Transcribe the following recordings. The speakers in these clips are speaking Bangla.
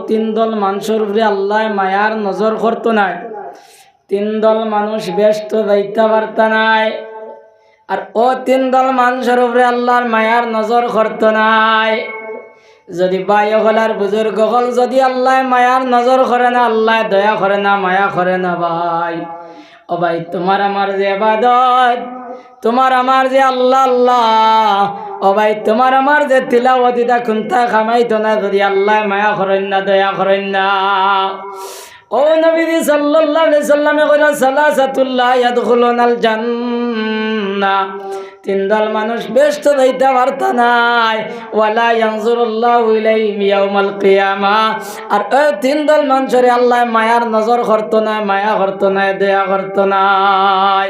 তিন দল মানুষের উপরে আল্লাহ মায়ার নজর করতো নাই। তিন দল মানুষ ব্যস্ত যাইতে পারত নাই, আর ও তিন দল মানুষের উপরে আল্লাহর মায়ার নজর করতো নাই। যদি ভাই হলার বুজুর্গ হল যদি আল্লাহ মায়ার নজর করে না, আল্লাহ দয়া করে না, মায়া করে না ভাই, ও ভাই তোমার আমার যে ইবাদত, তোমার আমার যে আল্লাহ আল্লাহ, ও ভাই তোমার আমার যে তিলাওয়াত এটা কোনটা খামাইতো না যদি আল্লাহ মায়া করেন না, দয়া করেন না। ও নবীজি সাল্লাল্লাহু আলাইহি সাল্লামে কইরা সালাসাতুল্লাহ ইয়াদখুলুনাল জান্নাহ, তিন দল মানুষ ব্যস্ত যাইতে পারত নাই। ওয়ালা ইয়ানজুরুল্লাহু ইলাইহিম ইয়াউমাল কিয়ামাহ, আর ওই তিন দল মানুষের আল্লাহ মায়ার নজর করতো না, মায়া করতো না, দয়া করতো নাই।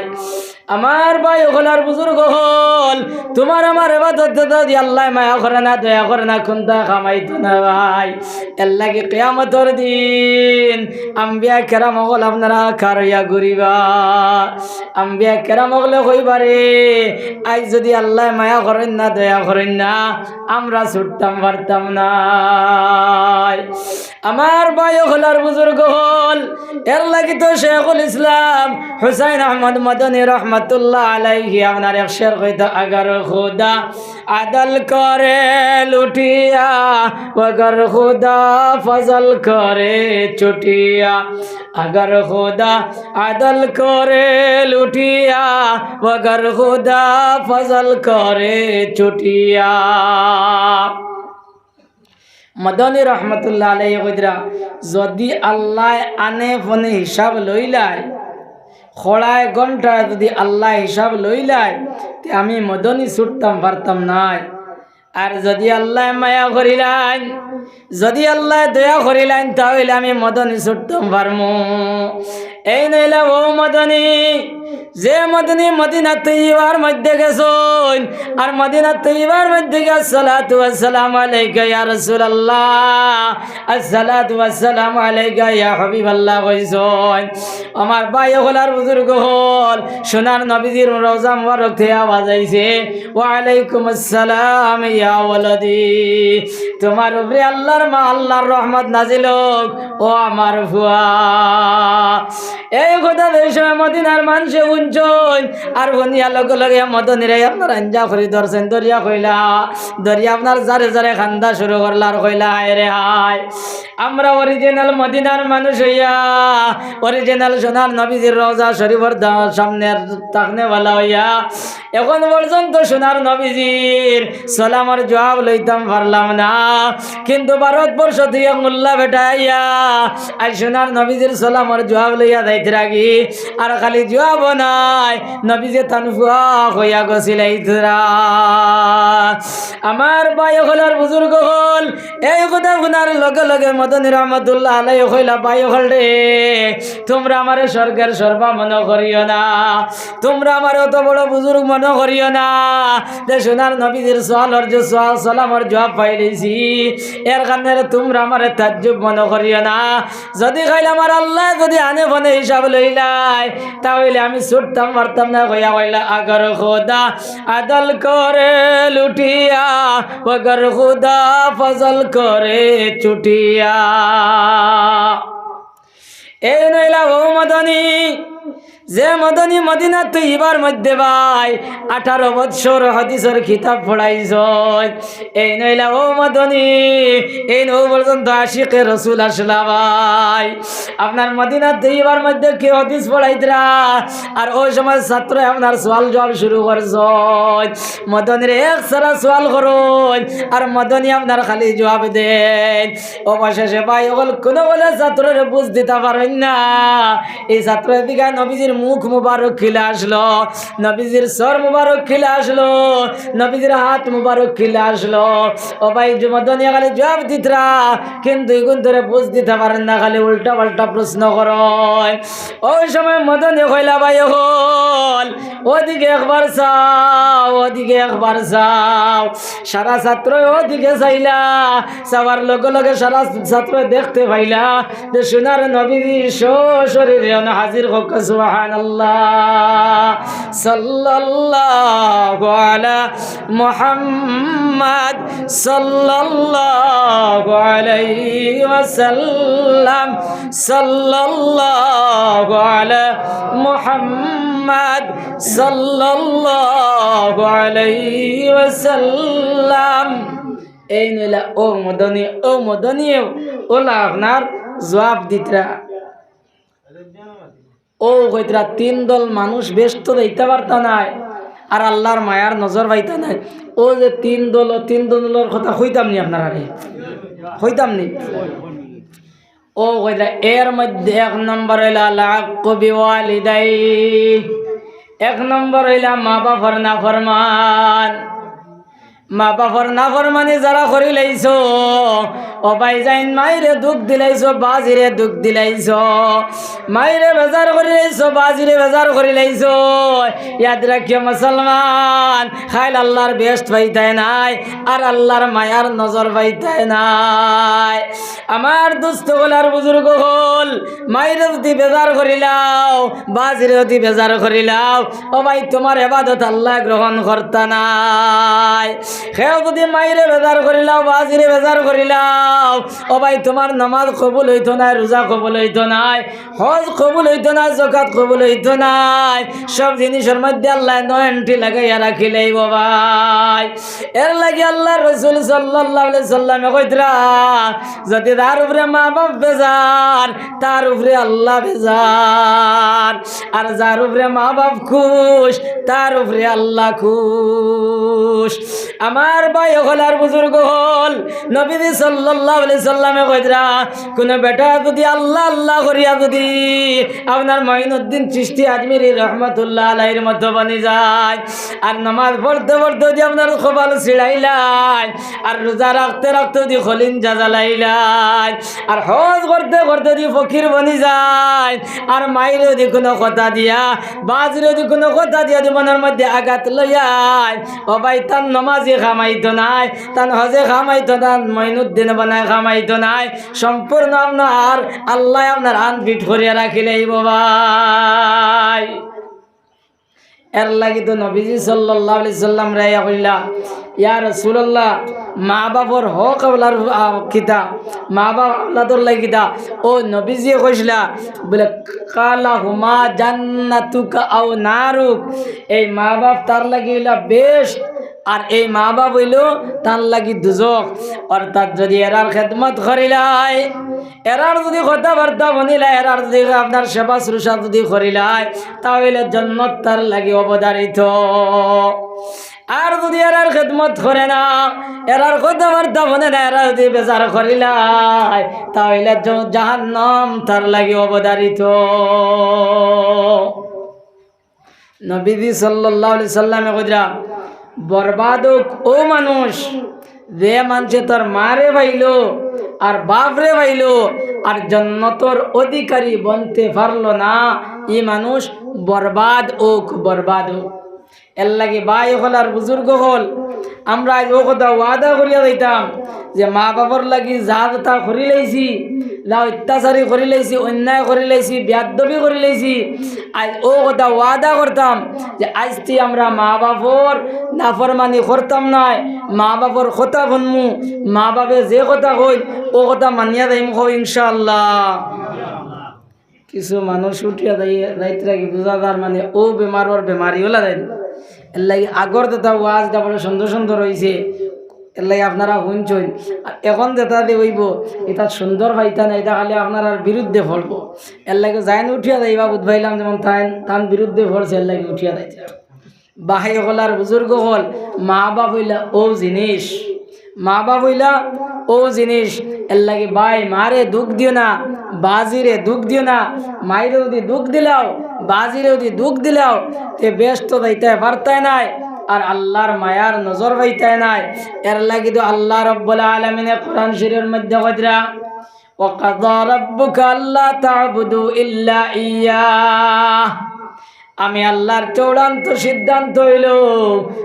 আমার ভাই হলার বুজুর্গ হল তোমার আমার ইবাদত যদি আল্লাহ মায়া করে না, দয়া করে না, কোনটা খামাইতো না ভাই। এর লাগি কিয়ামতের দিন আম্বিয়া কেরাম হল আপনারা কারিয়া ঘুরিবা। আম্বিয়া কেরাম হলে কইবারে আজ যদি আল্লাহ মায়া করেন না, দয়া করেন না, আমরা ছুটতাম পারতাম না। আমার ভাই হলার বুজুর্গ হল এর লাগি তো শেখুল ইসলাম হুসাইন আহমদ মদনী রহমতুল্লাহ আলাইহি আপনার এক শের কইতা, আগার খুদা আদল করে লুটিয়া, আগার খুদা ফজল করে চুটিয়া, আগার খুদা আদল করে লুটিয়া, আগার খুদা ফজল করে চুটিয়া। মদনী রহমতুল্লাহ আলাইহি কইরা যদি আল্লাহ আনে ফোনে হিসাব লইলাই, খড়ায় ঘন্টায় যদি আল্লাহ হিসাব লইলাই, তে আমি মদনী ছুটতাম পারতাম নাই। আর যদি আল্লাহ মায়া করিলেন, যদি আল্লাহ দয়া করিলেন, তাহলে আমি মদনী ছুটতাম পারমু। এই নইলে ও মদনী, যে মদনী মদিনা তৈয়বার মধ্যে গেছুন, আর মদিনা তৈয়বার মধ্যে গিয়ে আসসালাতু ওয়াসসালামু আলাইকা ইয়া রাসূলুল্লাহ, আসসালাতু ওয়াসসালামু আলাইকা ইয়া হাবিবাল্লাহ কইছুন। আমার ভাই হলার বুজুর্গ হল সোনার নবীজির রওজা মুবারক থেকে আওয়াজ আইছে, ওয়া আলাইকুম আসসালাম ইয়া ওয়ালাদি, তোমার উপরে আল্লাহর মা আল্লাহর রহমত নাজিল হোক ও আমার ফুয়া। এই কথা দেশে মদিনার মানুষে শুনছুন, আর বনিয়া লগে লগে মদনীরে আপনার আঞ্জা করি ধরছেন, দরিয়া কইলা, দরিয়া আপনার জারে জারে খান্দা শুরু করলা, আর কইলা হায় রে হায়, আমরা অরিজিনাল মদিনার মানুষ হইয়া, অরিজিনাল সোনার নবীজির রওজা শরীফের সামনের তাকনেওয়ালা হইয়া এখন পর্যন্ত সোনার নবীজির সালামের জবাব লইতাম পারলাম না। কিন্তু ভারতবর্ষ থেকে মোল্লা বেটাইয়া আর সোনার নবীজির সালামের জবাব লইয়া যাইতে রাখি, আর খালি জবাব নাই, নবীজি তানফুয়া হইয়া গছিল। আমার ভাই হলার বুজুর্গ হল এই কথা শোনার লগে লগে মদনী রহমতুল্লাহ আলাইহি কইলা, ভাই হল রে, তোমরা আমারে স্বর্গের সর্বা মনে করিও না, তোমরা আমার অত বড় বুজুর্গ মনে করিও না, যে সোনার নবীজির সালামের জবাব পাইলেছি, এর কারণে তোমরা আমার তাজ্জুব মনে করিও না। যদি খাইলে আমার আল্লাহ যদি আনে ফোনে হিসাব লইলাই, তাহলে আমি ছুটতাম পারতাম না। কইয়া কইলা, আগার খুদা আদল করে লুটিয়া, আগার খুদা ফজল করে চুটিয়া। এই নইলা ও মদনী, যে মদনী মদিনা তৈয়বার মধ্যে ভাই 18 বৎসর হাদিসের কিতাব পড়াইছ, এই নইলা ও মদনী, এই নৌ পর্যন্ত আশিকে রসুল আসলা ভাই, আপনার মদিনা তৈয়বার মধ্যে কি হাদিস পড়াইতরা, আর ওই সময় ছাত্র আপনার সওয়াল জবাব শুরু করছ, মদনীর এক সারা সওয়াল করুন, আর মদনী আপনার খালি জবাব দেন। অবশেষে ভাই ওগুলো কোনো বলে ছাত্রের বুঝ দিতে পারেন না, এই ছাত্রের দিকে নবীজির মুখ মুবারক খিলে আসলো, নবীজির সর মুবারক খিলে আসলো, নবীজির হাত মুবারক খিলে আসলো। ও ভাই মদনী খালি জবাব দিতরা, কিন্তু এগুন ধরে বুঝ দিতে পারেন না, খালি উল্টা পাল্টা প্রশ্ন করো। ওই সময় মদনী কইলা, ভাই হল ওদিকে একবার চাও, ওদিকে একবার চাও। সারা ছাত্র ওদিকে চাইলা, চাওয়ার লগে লগে সারা ছাত্র দেখতে পাইলা যে সোনার নবীজি শরীরে হাজির হোক। সুবহান সুবহানাল্লাহ সাল্লাল্লাহু আলা মুহাম্মদ সাল্লাল্লাহু আলাইহি ওয়াসাল্লাম সাল্লাল্লাহু আলা মুহাম্মদ সাল্লাল্লাহু আলাইহি ওয়াসাল্লাম। এই নইলা ও মদনী ওলা আপনার জবাব দিতরা ও কইতরা তিন দল মানুষ ব্যস্ত দিতে পারতা নাই আর আল্লাহর মায়ার নজর পাইতা নাই। ও যে তিন দলের কথা কইতাম নি আপনারা কইতাম নি। ও কইতরা এর মধ্যে এক নম্বর হইলা লাক্কু বিওয়ালিদাই, এক নম্বর হইলা মা বাবার নাফরমান। মা বাবার নাফরমানি যারা করি লাইছো ও ভাই যাইন মাইরে দুঃখ দিলাইছো বাজিরে দুঃখ দিলাইছো, মাইরে বেজার করি লাইছো বাজিরে বেজার করি লাইছো। ইয়াদ রাখিও মুসলমান, খাইল আল্লাহর বেহেশত পাইতাই নাই আর আল্লাহর মায়ার নজর পাইতাই নাই। আমার দুস্থ হলার বুজুর্গ হল, মাইরে যদি বেজার করিলাও বাজিরে যদি বেজার করিলাও ও ভাই তোমার ইবাদত আল্লাহ গ্রহণ করতা নাই। খেও যদি মাইরে বেজার করিলাও বাজিরে বেজার করিলাও ও ভাই তোমার নামাজ কবুল হইতো নাই, রোজা কবুল হইতো নাই, হজ কবুল হইতো না, যাকাত কবুল হইতো নাই। সব জিনিসের মধ্যে আল্লাহ নয়নটি লাগাইয়া রাখিলেই ভাই। এর লাগে আল্লাহ রাসূল সাল্লাল্লাহু আলাইহি সাল্লামে কইতরা যদি তার উপরে মা বাপ বেজার তার উপরে আল্লাহ বেজার, আর যার উপরে মা বাপ খুশ তার উপরে আল্লাহ খুশ। আমার ভাই হল আর বুজুর্গ হল, নবী সাল্লাল্লাহু আলাইহি সাল্লামে কইতরা কোন বেটা যদি আল্লাহ আল্লাহ করিয়া যদি আপনার মঈনুদ্দিন চিশতি আজমিরি রহমাতুল্লাহ আলাইহির মতো বনি যায়, আর নামাজ পড়তে পড়তে যদি আপনার কপাল ছিড়াইলাই, আর রোজা রাখতে রাখতে যদি খলিঞ্জা জ্বালাইলাই, আর হজ করতে করতে যদি ফকির বনি যায়, আর মায়ের যদি কোনো কথা দিয়া বাজির যদি কোনো কথা দিয়া জীবনের মধ্যে আঘাত লইয়াই ও ভাই তার নমাজে খামাইতো নাই, তার হজে খামাইতো না, মঈনুদ্দিন বানায় খামাইতো নাই। সম্পূর্ণ আপনার আল্লাহ আপনার আনফিট করিয়া রাখিলেই ভাই। এর লাগি তো নবীজি সাল্লাল্লাহু আলাইহি সাল্লাম রায়া কইলা ইয়া রাসূলুল্লাহ মা বাবার হক আওলার কিতা, মা বাপ আওলাদর লাগিদা। ও নবীজি কইলা বলে কালা হুমা জান্নাতুকা আও নারুক, এই মা বাপ তার লাগিলা বেস্ট আর এই মা বাপ হইল তার লাগি দুজক। অর্থাৎ যদি এরার খেদমত করিলাই, এরার যদি কথাবার্তা বনিলাই, এরার যদি আপনার সেবা শুশ্রূষা যদি করিলাই তাহলে জান্নাত তার লাগি অবধারিত। আর যদি এরার খেদমত করে না, এরার কথাবার্তা বনে না, এরা যদি বেজার করিলাই তাহলে জাহান্নাম তার লাগি অবধারিত। নবী সাল্লাল্লাহু আলাইহি সাল্লামে কইরা বরবাদ ও মানুষ যে মানুষে তোর মারে ভাইলো আর বাপরে ভাইলো আর জান্নাতের অধিকারী বনতে পারলো না, এই মানুষ বরবাদ হোক বরবাদ হোক। এর লাগে ভাই হল আর বুজুর্গ হল, আমরা ও কথা ওয়াদা করিয়া দিতাম যে মা বাবার লাগি যা তা করি লাইছি, যা অত্যাচারী করি লাইছি, অন্যায় করি লাইছি, বেয়াদবি করি লাইছি, আজ ও কথা ওয়াদা করতাম যে আজটি আমরা মা বাবার নাফরমানি করতাম নাই, মা বাবার কথা শুনমু, মা বাপে যে কথা কই ও কথা মানিয়া যাইম হো ইনশাআল্লাহ। কিছু মানুষ উঠিয়া যাইতে রাখি বুঝা যার মানে ও বেমার বেমারি ওলা দেন। এর লাগে আগর যেটা ওয়াজটা বড় সুন্দর সুন্দর হয়েছে, এর লাগে আপনারা শুনছেন। এখন যেটা দিয়ে হইব এটা সুন্দর পাইতা না, এটা খালি আপনার বিরুদ্ধে ফলব। এর লাগে যাইন উঠিয়া যাইবা বুধবাইলাম যেমন তান বিরুদ্ধে ফলছে, এর লাগে উঠিয়া যাইতে বাহাই হল আর বুজুর্গ হল। মা বাপ হইলা ও জিনিস, মা বাপ হইলা ও জিনিস। এর লাগে ভাই মারে দুঃখ দিও না, বাজিরে দুঃখ দিও না। মায়ের যদি দুঃখ দিলাও বাজিরে যদি দুঃখ দিলাও তে ব্যস্ত যাইতে পারতাই নাই আর আল্লাহর মায়ার নজর পাইতাই নাই। এর লাগি তো আল্লাহ রাব্বুল আলামিন কোরআন শরীফের মধ্যে কইরা ওয়াকাযা রাব্বুকা আল্লা তা'বুদু ইল্লা ইয়্যাহ, আমি আল্লাহর চূড়ান্ত সিদ্ধান্ত হইল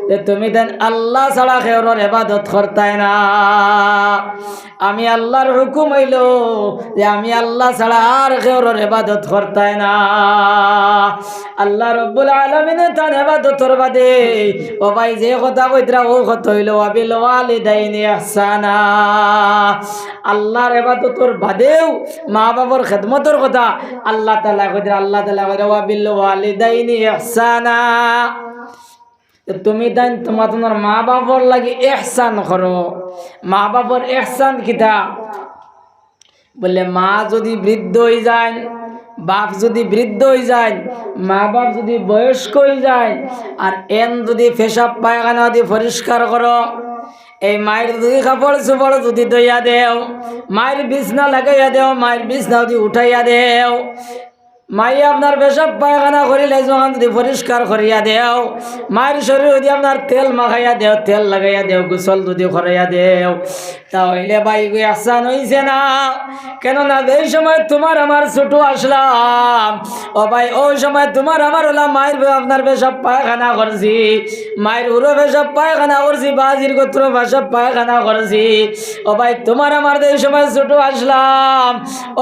যে তুমি দেন আল্লাহ ছাড়া কেউর ইবাদত করতাই না। আমি আল্লাহর হুকুম হইল যে আমি আল্লাহ ছাড়া আর কেউর ইবাদত করতাই না। আল্লাহ রব্বুল আলামিনে তার ইবাদতর বাদে ও ভাই যে কথা কইতরা ও কথা হইল ওয়াবিল ওয়ালিদাইনি ইহসানা। আল্লাহর ইবাদতর বাদেও মা বাবার খেদমতর কথা আল্লাহ তাআলা কইতরা, আল্লাহ তাআলা কইতরা ওয়াবিল ওয়ালিদাইনি ইহসানা। তুমি তাই তোমার মা বাবার লাগে ইহসান করো। মা বাবার ইহসান কিতা বলে, মা যদি বৃদ্ধ হয়ে যায়, বাপ যদি বৃদ্ধ হয়ে যায়, মা বাপ যদি বয়স্ক হয়ে যায়, আর এন যদি পেশাব পায়খানা যদি পরিষ্কার করো, এই মায়ের যদি কাপড় চোপড় যদি ধুইয়া দেও, মায়ের বিছনা লাগাইয়া দেও, মায়ের বিছনা যদি উঠাইয়া দেও, মাই আপনার পেশাব পায়খানা করিলে যখন যদি পরিষ্কার করিয়া দেও, মায়ের শরীর যদি আপনার তেল মাখাইয়া দেও, তেল লাগাইয়া দেও, গোসল যদি করাইয়া দেও, তাহলে ভাই আহসান হইছে না? কেননা এই সময় তোমার আমার ছোট আসলাম, ও ভাই ওই সময় তোমার আমার হলাম মায়ের আপনার পেশাব পায়খানা করছি, মায়ের উড়ো পেশাব পায়খানা করছি, বাজির গোত্র পেশাব পায়খানা করছি। ও ভাই তোমার আমার এই সময় ছোট আসলাম,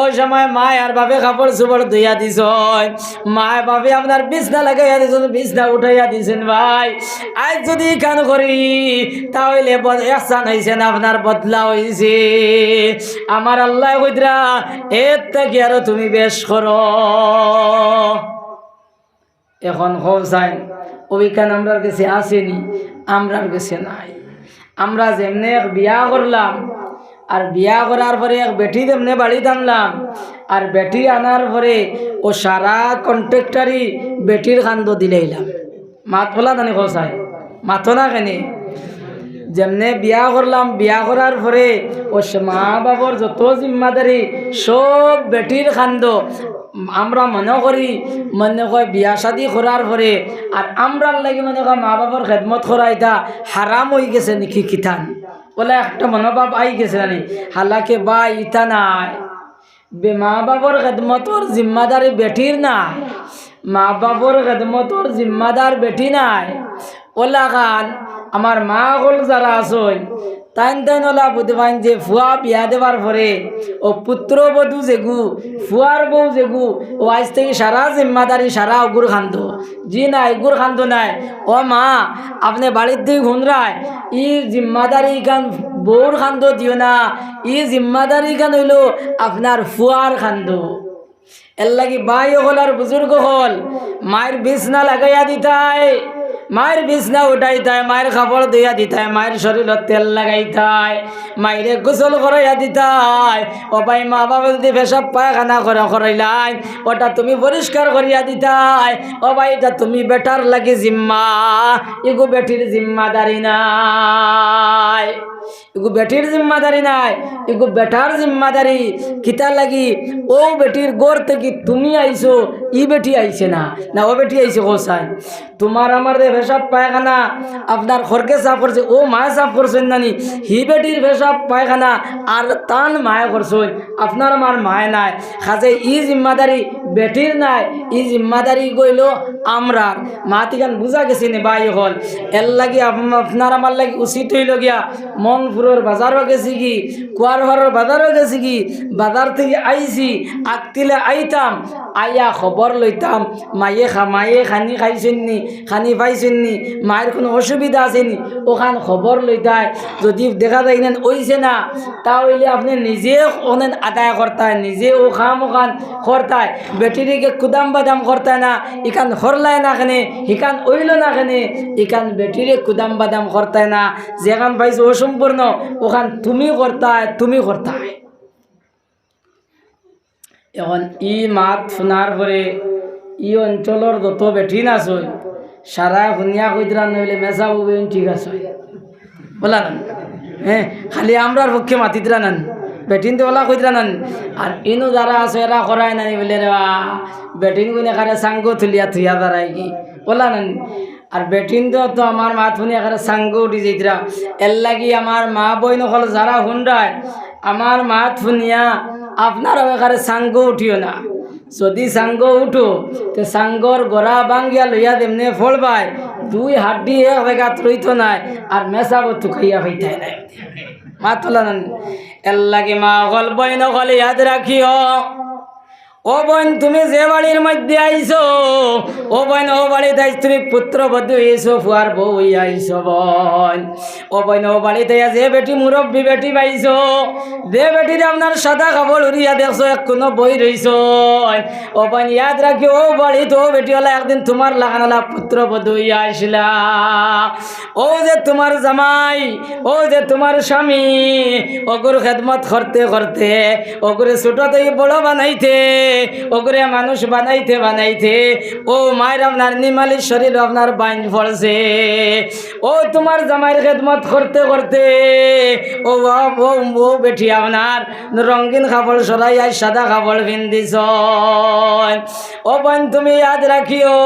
ওই সময় মায় আর বাপে কাপড় চোপড় ধুইয়া দিছ, মায় বাপে আপনার বিছনা লাগাইয়া দিয়েছেন, বিছনা উঠাইয়া দিয়েছেন। ভাই আজ যদি কান করি তাহলে ইহসান হইছে না, আপনার বদলা হইছে। আমার আল্লাহ কইতরা এর থেকে আরো তুমি বেশ করো। এখন হোসাইন ওইখান আমরার কাছে আসেনি, আমরার কাছে নাই। আমরা যেমনে বিয়া করলাম, আর বিয়া করার পরে এক বেটি তেমনি বাড়ি আনলাম, আর বেটি আনার পরে ও সারা কন্ট্রাক্টারি বেটির কান্দ দিলাইলাম। মাত বলা জানি হোসাইন মাথো না কেনে? যেমনে বিয়া করলাম, বিয়া করার পরে ও মা বাবার যত জিম্মাদারি সব বেটির কান্দ আমরা মনে করি, মনে কয় বিয়া শাদি করার পরে আর আমরার লাগে মনে কয় মা বাবার খেদমত করা এটা হারাম হয়ে গেছে নাকি কিতান বলে একটা মনোভাব আই গেছে জানি। হালাকে বা ইতা নাই, মা বাবার খেদমতর জিম্মাদারি বেটির নাই, মা বাবার খেদমতর জিম্মাদার বেটি নাই। ওলা খান আমার মা হল যারা আসন তাইন তাইন ওলা বুধবাইন যে ফুয়া বিয়া দেবার পরে ও পুত্র বধূ যেগু ফুয়ার বউ যেগু ও আজ থেকে সারা জিম্মাদারি সারা অগুর খান্দ জি নাই গুর খান্দ নাই। ও মা আপনি বাড়ির দিকে ঘুমরায় ই জিম্মাদারি গান বউর খান্দ দিও না, ই জিম্মাদারি গান হইল আপনার ফুয়ার খান্দ। এর লাগি ভাই হল আর বুজুর্গ হল মায়ের বিছনা লাগাইয়া দিতায়, মায়ের বিছনা উঠাইতায়, মায়ের খাবার দিয়া দিতায়, মায়ের শরীরত তেল লাগাইতায়, মায়েরে গোসল করাইয়া দিতায়। ও ভাই মা বাবা যদি পেশাব পায়খানা করাইলাই ওটা তুমি পরিষ্কার করিয়া দিতায়। ও ভাই এটা তুমি বেটার লাগে জিম্মা, এগো বেটির জিম্মাদারি নাই, এগো বেটির জিম্মাদারি নাই, এগো বেটার জিম্মাদারি। কিতা লাগি ও বেটির গোর থেকে তুমি আইছো, ই বেটি আইছে না, না ও বেটি আইছে কোসাই। তোমার আমার পেশাব পায়খানা আপনার ঘরকে সাফ করছে, ও মায়ে সাফ করছেন নানি, হি বেটির পেশাব পায়খানা আর তান মায়ে করছেন, আপনার আমার মায়ে নাই। খাজে ই জিম্মাদারি বেটির নাই, ই জিম্মাদারি গইল আমরা। মা তিকান বুঝা গেছি নি ভাই হল। এর লাগি আপনার আমার লাগি উচিত হইল গিয়া মনপুরের বাজারও গেছি কি, কুয়ারঘরের বাজারও গেছি কি, বাজার থেকে আইছি আগতিলে আইতাম, আইয়া খবর লইতাম মায়ে মায়ে খানি খাইছেননি, খানি পাইছেননি, মায়ের কোনো অসুবিধা আসেনি, ওখান খবর লইতায়। যদি দেখা যায় না ওইছে না তাহলে আপনি নিজে ওখানে আদায় করতায়, নিজে ও খাম ওখান করতায়, বেটিরিকে কুদাম বাদাম করতায় না, ইখান হরলায় না খানে, ইখান ওইল না খানে, ইখান বেটিরে কুদাম বাদাম করতায় না, যেখান পাইছে অসম্পূর্ণ ওখান তুমি করতায়, তুমি করতায়। এখন ই মাত শোনার পরে ই অঞ্চলের যত বেঠিন আছে সারা শুনিয়া কইতরা নইলে মেসা বউবে ঠিক আছে বলা না, হ্যাঁ খালি আমরার পক্ষে মাতিতরা নান, বেটিন তো ওলা কইতরা নান। আর ইনো যারা আছে এরা করায় নানি বলে রে বেটিন গুনে কারে সাঙ্গ তুলিয়া থুইয়া দাঁড়ায় কি বলা নান। আর বেটিন তো আমার মা শুনি এখানে সাঙ্গ উঠি যেতরা। এর লাগি আমার মা বই নকল যারা হুন্ডায় আমার মা শুনিয়া আপনারাও এখানে সাঙ্গ উঠিও না, যদি সাঙ্গ উঠো তে সাঙ্গর গড়া বাঙ্গিয়া লইয়া দেমনে ফলবাই দুই হাড্ডি এক জায়গাত রইত নাই আর মেসাবো তুকাইয়া হইতাই নাই মা তোলা নান এর লাগে মা গল বইন গলে ইয়াদ রাখিও ও বোন তুমি যে বাড়ির মধ্যে আইছো ও বোন ও বাড়িতে আইস তুমি পুত্রবধূ হইছো ফুয়ার বউ হইয়া আইছো বোন ও বোন ও বাড়িতে যে বেটি মুরব্বী বেটি পাইছো যে বেটির আপনার সাদা কাপড় উড়িয়া দেখছো এক কোনো বই রইছো ও বোন ইয়াদ রাখি ও বাড়িতে ও বেটি হলা একদিন তোমার লাগানালা পুত্রবধূ হইয়া আইসলা ও যে তোমার জামাই ও যে তোমার স্বামী ওগুর খেদমত করতে করতে ওগুরে ছোটতেই বড় বানাইতে ওগুরে মানুষ বানাইতে বানাইতে ও মায়ের আপনার নিমালির শরীর আপনার বাইন পড়ছে ও তোমার জামাইয়ের খেদমত করতে করতে ও ও বেটি আপনার রঙিন কাপড় সরাই আই সাদা কাপড় পিন্দিছ ও বোন তুমি ইয়াদ রাখিও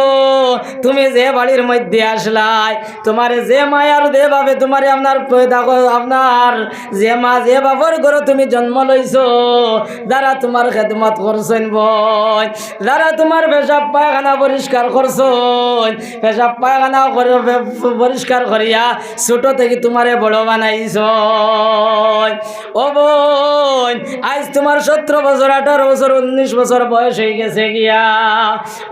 তুমি যে বাড়ির মধ্যে আসলাই তোমার যে মায়ার দে ভাবে তোমার আপনার আপনার যে মা যে বাবার ঘরে তুমি জন্ম লইছো যারা তোমার খেদমত করছেন বই যারা তোমার পেশাব পায়খানা পরিষ্কার করছেন পেশাব পায়খানা পরিষ্কার করিয়া ছোট থেকে তোমারে বড় বানাইছ ও বোন আজ তোমার 17 বছর 18 বছর 19 বছর বয়স হয়ে গেছে গিয়া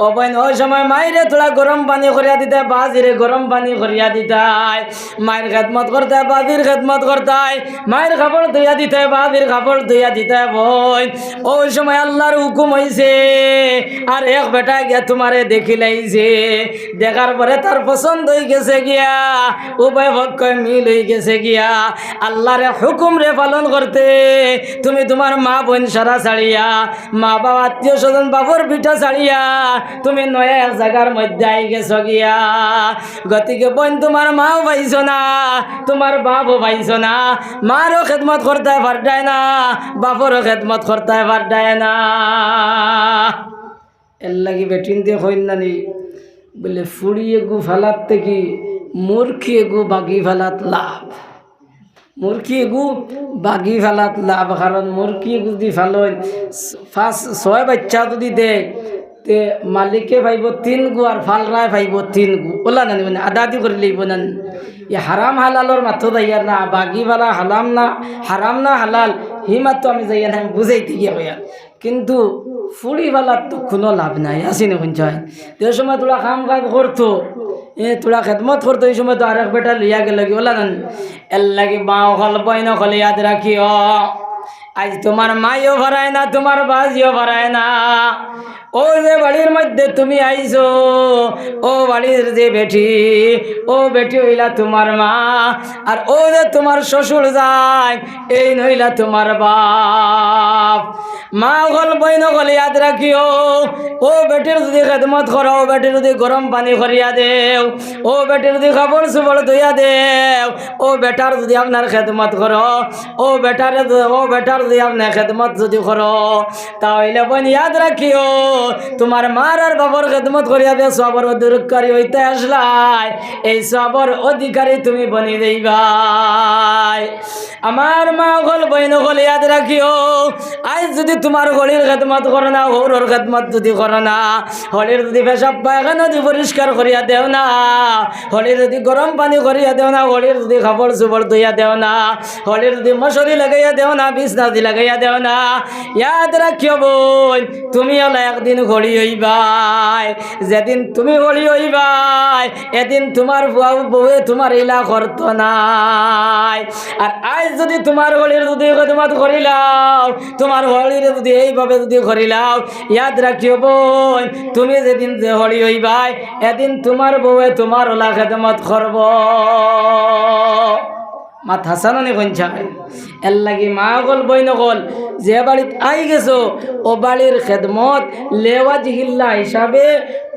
ও বোন ওই সময় মাইরে তোলা গরম পানি করিয়া দিতে বাজিরে গরম পানি করিয়া দিতাই মায়ের খেদমত করতে বাজির খেদমত করতাই মায়ের কাপড় ধুইয়া দিতে বাজির কাপড় ধুইয়া দিতে বোন ওই সময় আল্লাহর হুকুম হইছে আর এক বেটা গিয়া তোমারে দেখিলাইছে দেখার পরে তার পছন্দ হয়ে গেছে গিয়া উভয় পক্ষ মিল হয়ে গেছে গিয়া আল্লাহর হুকুম রে পালন করতে তুমি তোমার মা বোন সারা ছাড়িয়া মা বাবা আত্মীয় স্বজন বাবুর পিঠা ছাড়িয়া তুমি নয়া এক জায়গার মধ্যে আই গেছ গিয়া গতিকে বোন তোমার মাও পাইছ না তোমার বাপও পাইছ না মারও খেদমত করতে পারতায় না বাপরও খেদমত করতে পারতায় না এর লাগি বেটিন দিয়ে হইন না নি বলে ফুড়িয়ে গু ফেলার থেকে মূর্খি গু বাগি ফেলাত লাভ মুরগি গু বাগি ফেলাত লাভ কারণ মুরগি যদি ফেলেন 5-6 বাচ্চা যদি দেয় তে মালিকে পাইব 3 গু আর ফালরায় পাইব 3 গু ওলা না মানে আদাদি করে লইব না ই হারাম হালালর মাত্র যাইয়ার না বাগি ফেলা হালাম না হারাম না হালাল হি মাত্র আমি যাইয়া না বুঝাইতে গিয়া হইয়া কিন্তু ফুড়ি ফেলার তো কোনো লাভ নাই আসি না শুনছায় যে সময় তোরা কাম কাজ করতো তোরা খেদমত করতো এই সময় তো আরেক বেটা লইয়া গেল কি বলা জান এর লাগে বাঁ হল বইন হলে ইয়াদ রাখিও আজ তোমার মাইও ভরায় না তোমার বাজিও ভরায় না ও যে বাড়ির মধ্যে তুমি আইছো ও বাড়ির যে বেটি ও বেটি হইলা তোমার মা আর ও যে তোমার শ্বশুর যায় এই নইলা তোমার বাপ মা গল বইন গলে ইয়াদ রাখিও ও বেটির যদি খেদমত করো ও বেটির যদি গরম পানি করিয়া দেও ও বেটির যদি কাপড় চোপড় ধুইয়া দেও ও বেটার যদি আপনার খেদমত করো ও বেটার যদি আপনার খেদমত যদি করো তাহলে বোন ইয়াদ রাখিও তোমার মার আর বাবার খেদমত করিয়া দে সবর অধিকারী হইতে আসলাই এই সবর অধিকারী তুমি বনি দেইবাই আমার মা গল বইন গল ইয়াদ রাখিও আজ যদি তোমার হলির খেদমত করো না হৌরর খেদমত যদি করো না হলির যদি পেশাব পায়খানা যদি পরিষ্কার করিয়া দেও না হলির যদি গরম পানি করিয়া দেও না হলির যদি কাপড় চোপড় ধুইয়া দেও না হলির যদি মশারি লাগাইয়া দেও না বিছনা দি লাগাইয়া দেও না ইয়াদ রাখিও বোন তুমি হলো একদিন ঘড়ি হইবাই যেদিন তুমি ঘড়ি হইবাই এদিন তোমার বউয়ে তোমার ইলা করত নাই আর আজ যদি তোমার ঘড়ির যদি খেদমত করিলাও তোমার ঘড়ির যদি এইভাবে যদি করিলাও ইয়াদ রাখিও বোন তুমি যেদিন যে ঘড়ি হইবাই এদিন তোমার বউয়ে তোমার ওলা খেদমত করব মাথা সানানি কঞ্চায় এর লাগি মা গল বই নকল যে বাড়িত আই গেছো ও বাড়ির খেদমত লেওয়াজ হিল্লা হিসাবে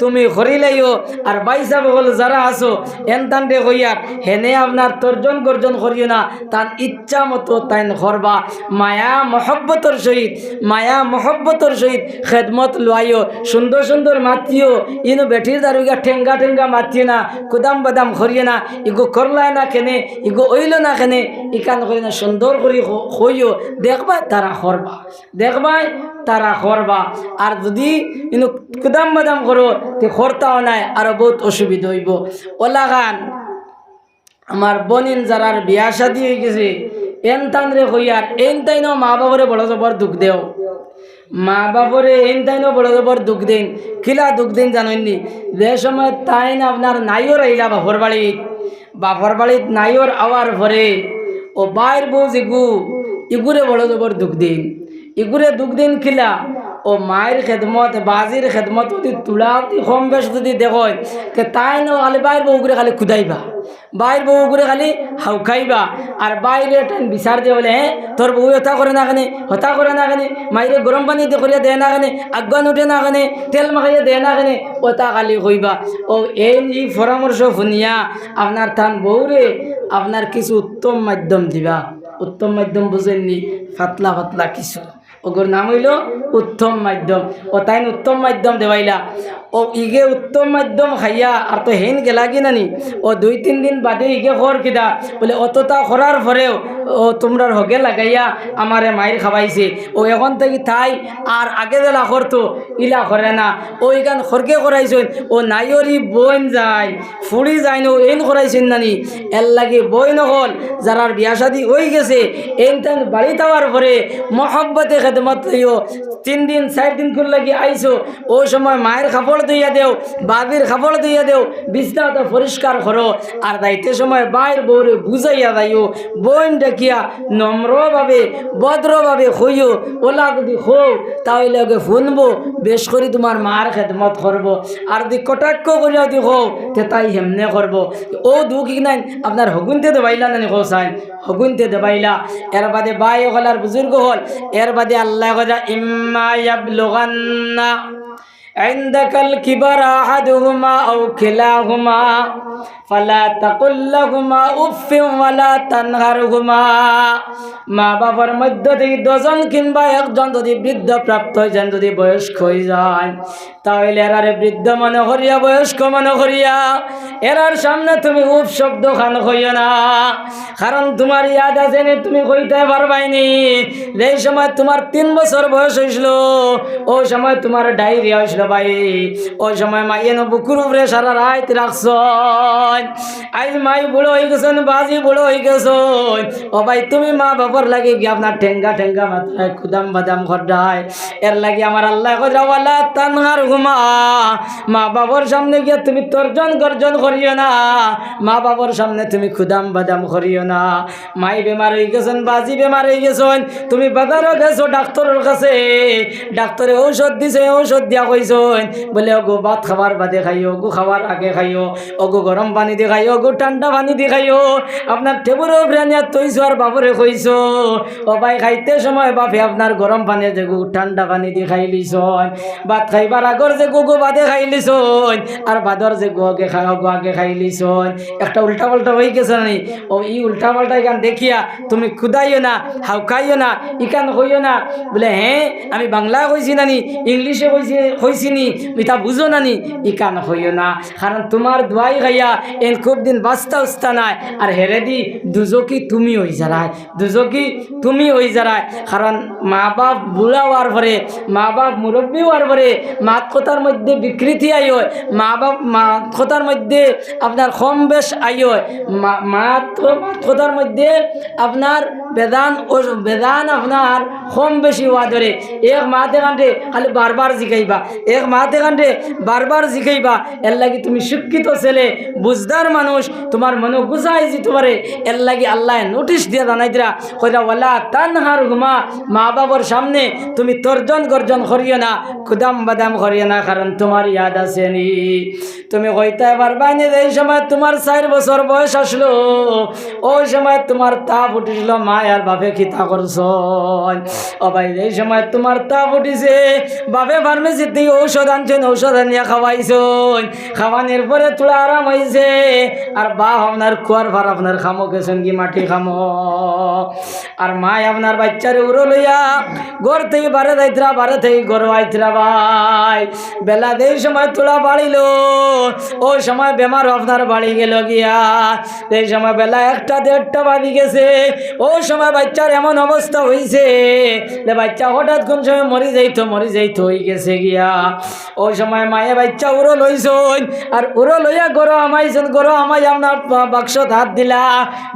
তুমি করিলাইও আর বাইসা বগল যারা আসো এনতানটে হইয়ার হেনে আপনার তর্জন গর্জন করিও না তার ইচ্ছা মতো তাইন করবা মায়া মহব্বতর সহিত খেদমত লইও সুন্দর সুন্দর মাতিও ইনো বেঠির দারুগা ঠেঙ্গা ঠেঙ্গা মাতিও না কুদাম বাদাম করিও না ইগো করলায় না কেনে ইগো ওইল না কেনে ইকান করি না সুন্দর করি করি কইও দেখবা তারা করবা, দেখবাই তারা করবা। আর যদি কিন্তু কুদাম বাদাম করো তে খরতাও নাই, আরো বহুত অসুবিধা হইব। ওলা খান আমার বনিন যারার বিয়া শাদি হয়ে গেছে এন তান রে কইয়ার এন তাইনো মা বাবরে বড় জবর দুঃখ দেও, মা বাবরে এন তাইনো বড় জবর দুঃখ দেন। কিলা দুঃখ দেন জানেননি? যে সময় তাইন আপনার নাইও রইলা বাপর বাড়িত নাইওর আওয়ার পরে ও বাইর বউ যেগু ইগুরে বড় জবর দুঃখ দিন, ইগুরে দুঃখ দিন খিলা ও মায়ের খেদমত বাজির খেদমত যদি তুলা কম বেশ যদি দেখো তাই না খালি বাইর বউগুড়ে খালি খুদাইবা, বাইর বউগুড়ে খালি হাউখাইবা। আর বাইরে বিচার দিয়ে বলে হ্যাঁ তোর বউ হতা করে না কেনে, হতা করে না কেনে, মাইরে গরম পানি দিয়ে করিয়া দেয় না কেনে, আগুন উঠে না কেনে, তেল মাখাইয়া দেয় না কেনে, ওটা খালি কইবা। ও এই পরামর্শ শুনিয়া আপনার থান বউরে আপনার কিছু উত্তম মাধ্যম দিবা। উত্তম মাধ্যম বুঝেননি? পাতলা পাতলা কিছু, ওগর নাম হইল উত্তম মাধ্যম। ও তাই উত্তম মাধ্যম দেওয়াইলা। ও ইগে উত্তম মাধ্যম খাইয়া আর তো হেন গেলা কি নানি ও 2-3 দিন বাদে ইগে খর কিদা বলে অতটা করার পরেও ও তোমরার হগে লাগাইয়া আমারে মায়ের খাওয়াইছে। ও এখন থেকে তাই আর আগে জেলা করতো ইলা করে না। ও এখান খরকে করাইছেন ও নাইয়রি বইন যায় ফুড়ি যায় না এন করাইছেন নানি। এর লাগে বই নহল যারার বিয়া শাদি হয়ে গেছে এন তেন বাড়ি যাওয়ার পরে মহব্বতে খেদমত লইও 3 দিন 4 দিন করে লাগি আইসো। ওই সময় মায়ের কাপড় ধুইয়া দেও, বাবির কাপড় ধুইয়া দেও, বিছনাটা পরিষ্কার করো। আর দায়িত্ব সময় বাইর বউরে বুঝাইয়া যাইও, বইন ডাকিয়া নম্রভাবে ভদ্রভাবে হইও। ওলা যদি হও তাহলে ওকে শুনবো, বেশ করে তোমার মার খেদমত করবো। আর যদি কটাক্ষ করিয়া যদি হও তে তাই হেমনে করবো। ও দুঃখ নাই আপনার হগুনতে দেবাইলা নানি কোসাইন হগুনতে দেবাইলা। এর বাদে বাই হলার বুজুর্গ হল। এর বাদে আল্লাহ কথা ইম্মা ইয়াবলুগান্না عندك الكبر أحدهما أو كلاهما فلا تقل لهما أف ولا تنهرهما। মা বাবার মধ্য থেকে 2জন কিংবা 1জন যদি বৃদ্ধ প্রাপ্ত হয়েছেন, যদি বয়স্ক হয়ে যায় তাহলে এরারে বৃদ্ধ মনে করিয়া বয়স্ক মনে করিয়া এরার সামনে তুমি উফ শব্দ খান হইও না। কারণ তোমার ইয়াদ আছে নি তুমি কইতে পারবাইনি যেই সময় তোমার 3 বছর বয়স হয়েছিল ওই সময় তোমার ডায়রিয়া হয়েছিল ভাই। ওই সময় মাই এনে বুকুর উপরে সারা রাত রাখছ। আজ মাই বুড়ো হয়ে গেছেন, বাজি বুড়ো হয়ে গেছেন। ও ভাই তুমি মা বাবার লাগে গিয়ে আপনার ঠেঙ্গা ঠেঙ্গা মাথায় খুদাম বাদাম খড্ডায়। এর লাগে আমার আল্লাহ কইরা তানহার ঘুমা, মা বাবার সামনে গিয়ে তুমি তর্জন গর্জন করিও না, মা বাবার সামনে তুমি খুদাম বাদাম করিও না। মাই বেমার হয়ে গেছেন, বাজি বেমার হয়ে গেছেন, তুমি বাজারও গেছো ডাক্তারের কাছে, ডাক্তারে ঔষধ দিছে, ঔষধ দিয়া কইছেন বলে ওগো ভাত খাবার বাদে খাইও, ওগো খাবার আগে খাইও, ওগো গরম পানি দিয়ে খাইও, ওগো ঠান্ডা পানি দিয়ে খাইও। আপনার টেবুলের উপরে নিয়ে তৈছো আর বাবরে কইছো ও ভাই খাইতে সময় বাপে আপনার গরম পানি যে ঠান্ডা পানি দিয়ে খাই লিছন, ভাত খাইবার আগর যে গো বাদে খাই লিছন, আর বাদর যে গো আগে খাই লিছন। একটা উল্টা পাল্টা হয়ে গেছে না? ও ই উল্টা পাল্টা এখান দেখিয়া তুমি খুদাইও না, হাউকাইও না, ইকান হইও না। বলে হ্যাঁ আমি বাংলা কইছি নানি, ইংলিশে কইছি নি, মিতা বুঝো নানি, ইকান হইও না। কারণ তোমার দোয়াই খাইয়া এন খুব দিন বাস্তা উস্তা নাই। আর হেরে দি দুজকি তুমি হই যারায়, দুজকি তুমি হই যারায়। কারণ মা বাপ বুড়া হওয়ার পরে, মা বাপ মুরব্বী হওয়ার পরে মাত কথার মধ্যে বিকৃতি আই হয়, মা বাপ মাত কথার মধ্যে আপনার কম বেশ আই হয়, মাত কথার মধ্যে আপনার বেদান আপনার কম বেশি হওয়া ধরে। এক মাতে কান্ডে খালি বারবার জিকাইবা, এক মাতে কান্ডে বারবার জিকাইবা। এর লাগি তুমি শিক্ষিত ছেলে, বুঝদার মানুষ, তোমার মনে বুঝাই যেতে পারে। এর লাগি আল্লাহ নোটিশ দিয়ে জানাই দিরা কইরা ওয়ালা তানহার হুমা, মা বাবার সামনে তুমি তর্জন গর্জন করিও না, খুদাম বাদাম করিও না। কারণ তোমার ইয়াদ আছে নি, তুমি কইতে পারবা না এই সময় তোমার 4 বছর বয়স আসলো, ওই সময় তোমার তাপ উঠিছিল মা আর বাপে খিতা করছ। ও ভাই এই সময় তোমার তাপ উঠিছে, বাপে ফার্মেসি থেকে ঔষধ আনছেন, ঔষধ আনিয়া খাওয়াইছেন, খাওয়ানোর পরে তোরা আরাম হয়েছে। আর বাপ আপনার খোয়ার ভার আপনার খামো গেছেন কি মাটি খামো। আর মায় আপনার বাচ্চারে উড়ো লইয়া ঘর থেকে বারে যাইতরা, বারে থেকে ঘর আইতরা। ভাই বেলা দেই সময় তোলা বাড়িল, ওই সময় বেমার আপনার বাড়ি গেল গিয়া। এই সময় বেলা 1টা 1:30 বাজি গেছে। ওই সময় বাচ্চার এমন অবস্থা হয়েছে যে বাচ্চা হঠাৎ কোন সময় মরি যাইতো হয়ে গেছে গিয়া। ওই সময় মায়ে বাচ্চা উড়ো লইছন, আর উড়ো লইয়া গরো আমাইছেন। গরো আমাই আপনার বাক্সত হাত দিলা,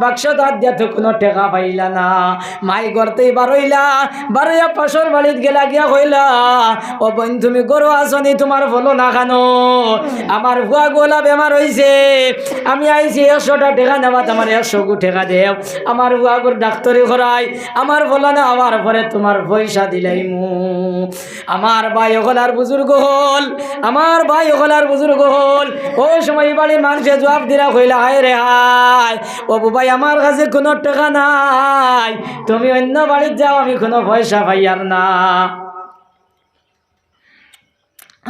বাক্সত হাত দিয়া তো কোনো টেকা পাইলা না। মাই গড়তেই বারইলা, বারইয়া পাশর বাড়িত গেলা গিয়া কইলা, ও বোন তুমি গরো আসনি, তোমার বলো না খানো, আমার ভুয়া গোলা বেমার হয়েছে, আমি আইছি 100টা টেকা নেবা, তোমার 100 টেকা দেও, আমার ভুয়া গোর ডাক্তারি করাই, আমার বলো না হওয়ার পরে তোমার পয়সা দিলাই মু। আমার ভাই হলার বুজুর্গ হল, আমার ভাই হলার বুজুর্গ হল। ওই সময় বাড়ির মানুষে জবাব দিলা কইলা, হায় রে হায়, ও ভাই আমার কাছে কোনো টাকা নাই, তুমি অন্য বাড়িতে যাও, আমি কোনো পয়সা পাইয়ার না।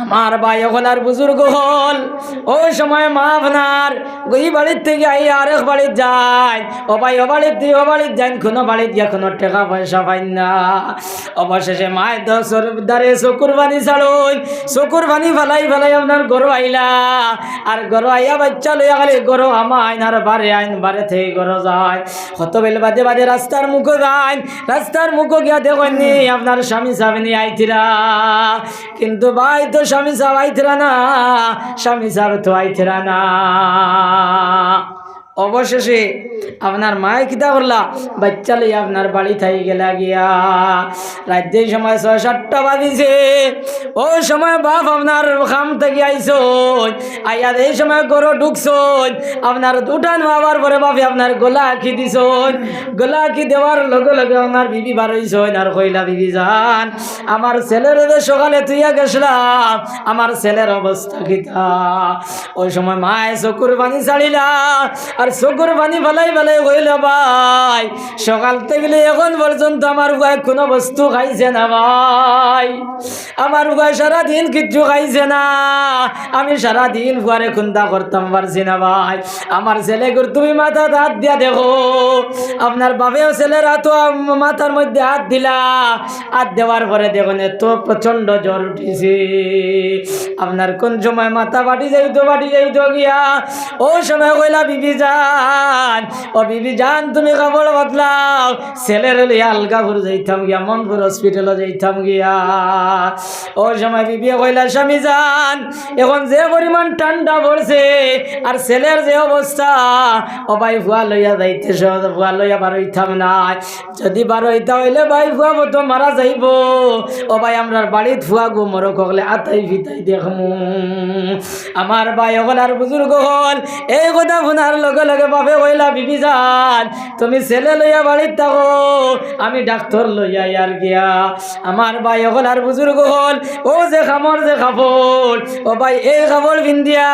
আমার ভাই হলার বুজুর্গ হল। ওই সময় মা আপনার ওই বাড়ির থেকে আই আরেক বাড়ির যায়, ও ভাই ও বাড়ির দিয়ে ও বাড়ির যান, কোনো বাড়ির গিয়া কোনো টাকা পয়সা পাই না। অবশেষে মায়ের দশর দ্বারে চকুর পানি ছাড়ই, চকুর পানি ফেলাই আপনার গরু আইলা। আর গরু আইয়া বাচ্চা লইয়া গেলে গরু আমাইন, আর বারে আইন, বারে থেকে গরু যায়। কত বেল বাদে বাদে রাস্তার মুখো যায়, রাস্তার মুখো গিয়া দেখেননি আপনার স্বামী সামনে আইতিরা। কিন্তু ভাই তো স্বামী সাহেব আইতরা না, স্বামী সাহেব তো আইতরা না। অবশেষে আপনার মায়ে কিতা করলা, বাচ্চা লইয়া আপনার বাড়ি থাই গেলা গিয়া। রাত্রের সময় 6-7টা বাজিছে। ওই সময় বাপ আপনার খাম থেকে আইসন, আইয়া এই সময় গরু ঢুকছন। আপনার দুটান হওয়ার পরে বাপে আপনার গোলা আঁকি দিছন। গোলা আঁকি দেওয়ার লগে লগে আপনার বিবি বার হইছন, আর কইলা, বিবি যান, আমার ছেলের সকালে তুইয়া গেছিলাম, আমার ছেলের অবস্থা কিতা। ওই সময় মায়ে চকুর পানি ছাড়িলা, আর চকুর পানি ফেলাই ফেলাই কইল, ভাই সকাল থেকে এখন পর্যন্ত আমার ভাই কোনো বস্তু খাইছে না, ভাই আমার ভাই সারাদিন কিচ্ছু খাইছে না, আমি সারাদিন ফুয়ারে খুন্দা করতাম পারছি না। ভাই আমার ছেলেগুর তুমি মাথা হাত দিয়া দেখো, আপনার বাপেও ছেলের হাত মাথার মধ্যে হাত দিলা, হাত দেওয়ার পরে দেখুন এত প্রচন্ড জ্বর উঠিছে। আপনার কোন সময় মাথা বাটি যাইতো গিয়া। ওই সময় কইলা, বিবি যান, ও বিবি যান, তুমি কাপড় বদলাও, ছেলের লিয়া আলগাপুর যাইতাম গিয়া, মনপুর হসপিটালে যাইতাম গিয়া। ওই সময় বিবি কইলা, স্বামী যান, এখন যে পরিমাণ ঠান্ডা পড়ছে, আর ছেলের যে অবস্থা, ও ভাই ভুয়া লইয়া যাইতে, ভুয়া লইয়া বার হইতাম না, যদি বার হইতা হইলে ভাই ভুয়া মতো মারা যাইব। ও ভাই আমরা বাড়িত ভুয়া গো মরক হলে আতাই ভিতাই দেখমু। আমার ভাই হল আর বুজুর্গ হল। এই কথা শোনার লগে লগে বাপে কইলা, বিবি যান, তুমি ছেলে লইয়া বাড়িত থাকো, আমি ডাক্তার লইয়া আর গিয়া। আমার ভাই হল আর বুজুর্গ হল। ও যে খামর যে কাপড়, ও ভাই এই কাপড় পিন্দিয়া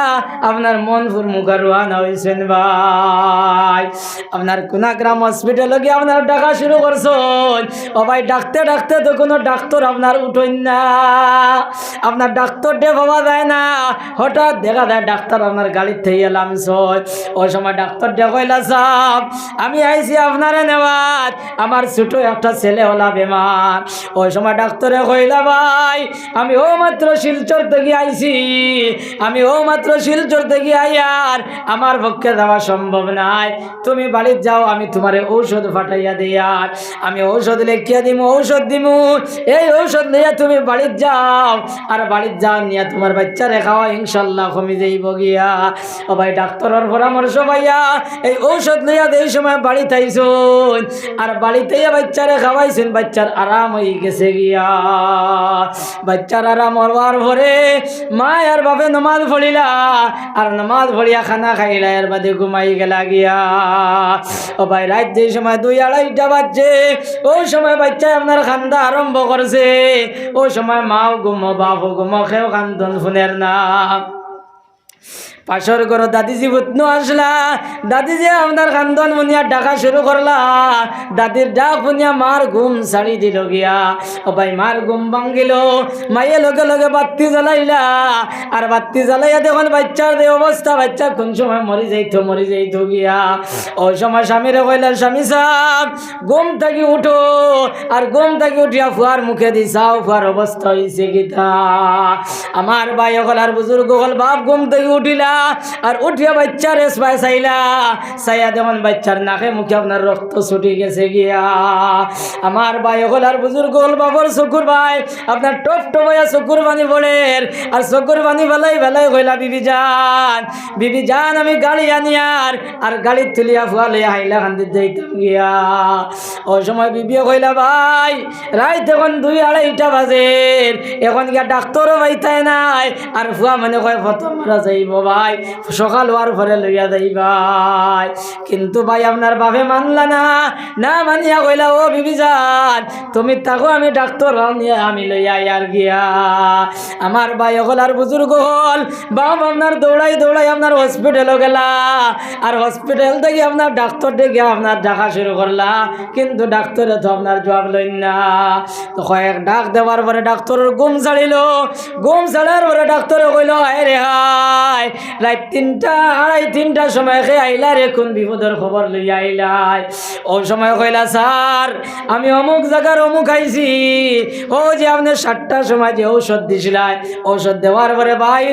আপনার মনপুর মুখা রোয়ানা হয়েছেন। ভাই আপনার কুনাগ্রাম হসপিটালে গিয়ে আপনার ডাকা শুরু করছেন। ও ভাই ডাকতে ডাকতে তো কোনো ডাক্তার আপনার উঠেন না, আপনার ডাক্তার ডে পাওয়া যায় না। হঠাৎ দেখা যায় ডাক্তার আপনার গাড়ির থেকে এলাম। ওই সময় ডাক্তার ডে কইলা, সাহেব আমি আইছি আপনারে নেওয়ার, আমার ছোট একটা ছেলে হলা বেমার। ওই সময় ডাক্তারে কইলা, ভাই আমি ও মাত্র শিলচর থেকে আইছি, আমি ও মাত্র শিলচর থেকে আইয়ার আমার পক্ষে যাওয়া সম্ভব নাই, তুমি বাড়িতে যাও, আমি তোমারে ঔষধ ফাটাইয়া দিই, আর আমি ঔষধ লিখিয়া দিব, ঔষধ দিব, এই ঔষধ নিয়ে তুমি বাড়িতে যাও, আর বাড়িতে যাও নিয়ে তোমার বাচ্চারে খাওয়া, ইনশাল্লাহ কমে যাইব গিয়া। ও ভাই ডাক্তারের পরামর্শ পাইয়া এই ঔষধ লইয়া এই সময় বাড়িতে আইসুন, আর বাড়িতে বাচ্চারে খাওয়াইছেন, বাচ্চার আরাম হয়ে গেছে গিয়া। বাচ্চার আরাম হওয়ার পরে মা আর বাপে নমাজ পড়িলা, আর নমাজ পড়িয়া খানা খাইলা, এর বাদে ঘুমাই গেলা গিয়া। ও ভাই রাত যে সময় 2-2:30 বাজছে, ওই সময় বাচ্চা আপনার খান্দা আরম্ভ করছে। ওই সময় মাও ঘুমো, বাপও ঘুমো, খেয়েও কান্দন শুনের না। পাশর করো দাদিজি বুতন আসলা, দাদিজি আপনার খান্দন বুনিয়া ডাকা শুরু করলা, দাদির ডাক বুনিয়া মার ঘুম ছাড়ি দিল গিয়া। ও ভাই মার ঘুম ভাঙ্গিল, মাইয়ে লগে লগে বাতি জ্বালাইলা, আর বাতি জ্বালাইয়া দেখুন বাচ্চার যে অবস্থা, বাচ্চা কোন সময় মরি যাইতো গিয়া। ওই সময় স্বামীরে কইলা, স্বামী সাহেব ঘুম থাকি উঠো, আর ঘুম থাকি উঠিয়া ফুয়ার মুখে দিছাও, ফুয়ার অবস্থা হয়েছে গীতা। আমার ভাই হল আর বুজুর্গ হল, বাপ ঘুম থেকে উঠিলা আর উঠিয়া বাচ্চার এসপায় চাইলা, চাইয়া দেখুন বাচ্চার নাকে মুখে আপনার রক্ত ছুটি গেছে গিয়া। আমার ভাই হল আর বুজুর্গ হল, বাবর চকুর ভাই আপনার টপ টপাইয়া চকুর পানি পড়ে, আর চকুর পানি বেলাই বেলাই কইলা, বিবি যান আমি গাড়ি আনি আর গাড়ি তুলিয়া ফুয়া লইয়া হাইলা খান্দিত যাইতাম গিয়া। ওই সময় বিবিও কইলা, ভাই রাইত এখন 2-2:30 বাজে, এখন গিয়া ডাক্তারও পাইতাই নাই, আর ফুয়া মানে কয় প্রথম মারা যাইব ভাই, সকাল হওয়ার পরে লইয়া যাই ভাই। কিন্তু ভাই আপনার বাপে মানলা না মানিয়া কইলা, ও বিবি যান তুমি থাকো, আমি ডাক্তার নিয়ে আমি লইয়া আর গিয়া। আমার ভাই হল আর বুজুর্গ হল, বাপ আপনার দৌড়াই আপনার হসপিটালও গেলা, আর হসপিটাল থেকে আপনার ডাক্তার ডেকে আপনার ডাকা শুরু করলা, কিন্তু ডাক্তারে তো আপনার জবাব লইন না। তো কয়েক ডাক দেওয়ার পরে ডাক্তারের ঘুম ছাড়িল, ঘুম ছাড়ার পরে ডাক্তারে কইল, হায় রে হায়, রাত 3-3:30 সময় খেয়ে আইলা রে, কোন বিপদের খবর লইয়া আইলাই? ওই সময় কইলা, স্যার আমি অমুক জায়গার অমুক আইছি, ও যে আপনি 7টার সময় যে ঔষধ দিছিলেন, ঔষধ দেওয়ার পরে ভাই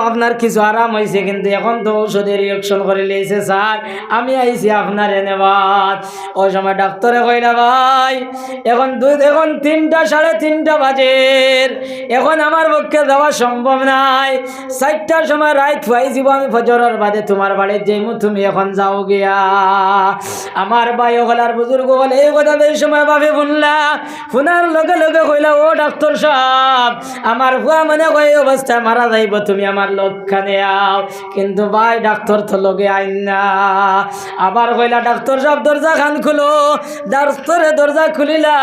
আপনার কিছু আরাম হয়েছে, কিন্তু এখন তো ঔষধের রিয়েকশন করে লিয়েছে স্যার, আমি আইছি আপনার এনেবাদ। ওই সময় ডাক্তারে কইলা, ভাই এখন 3:30 বাজে, এখন আমার পক্ষে যাওয়া সম্ভব নাই, 4টার সময় রাত ফাই যাব, আমি ফজরের বাদে তোমার বাড়ি যাইমু, তুমি এখন যাও গিয়া। আমার ভাই হলার বুজুর্গ হলে এই কথা এই সময় ভাবে শুনলা, শোনার লগে লগে কইলা, ও ডাক্তার সাহেব আমার ভুয়া মানে কই অবস্থায় মারা যাইব, তুমি আমার লোকখানে আও। কিন্তু ভাই ডাক্তার তো লগে আইন না। আবার কইলা, ডাক্তার সাহেব দরজা খান খুলো, ডাক্তারে দরজা খুলিলা,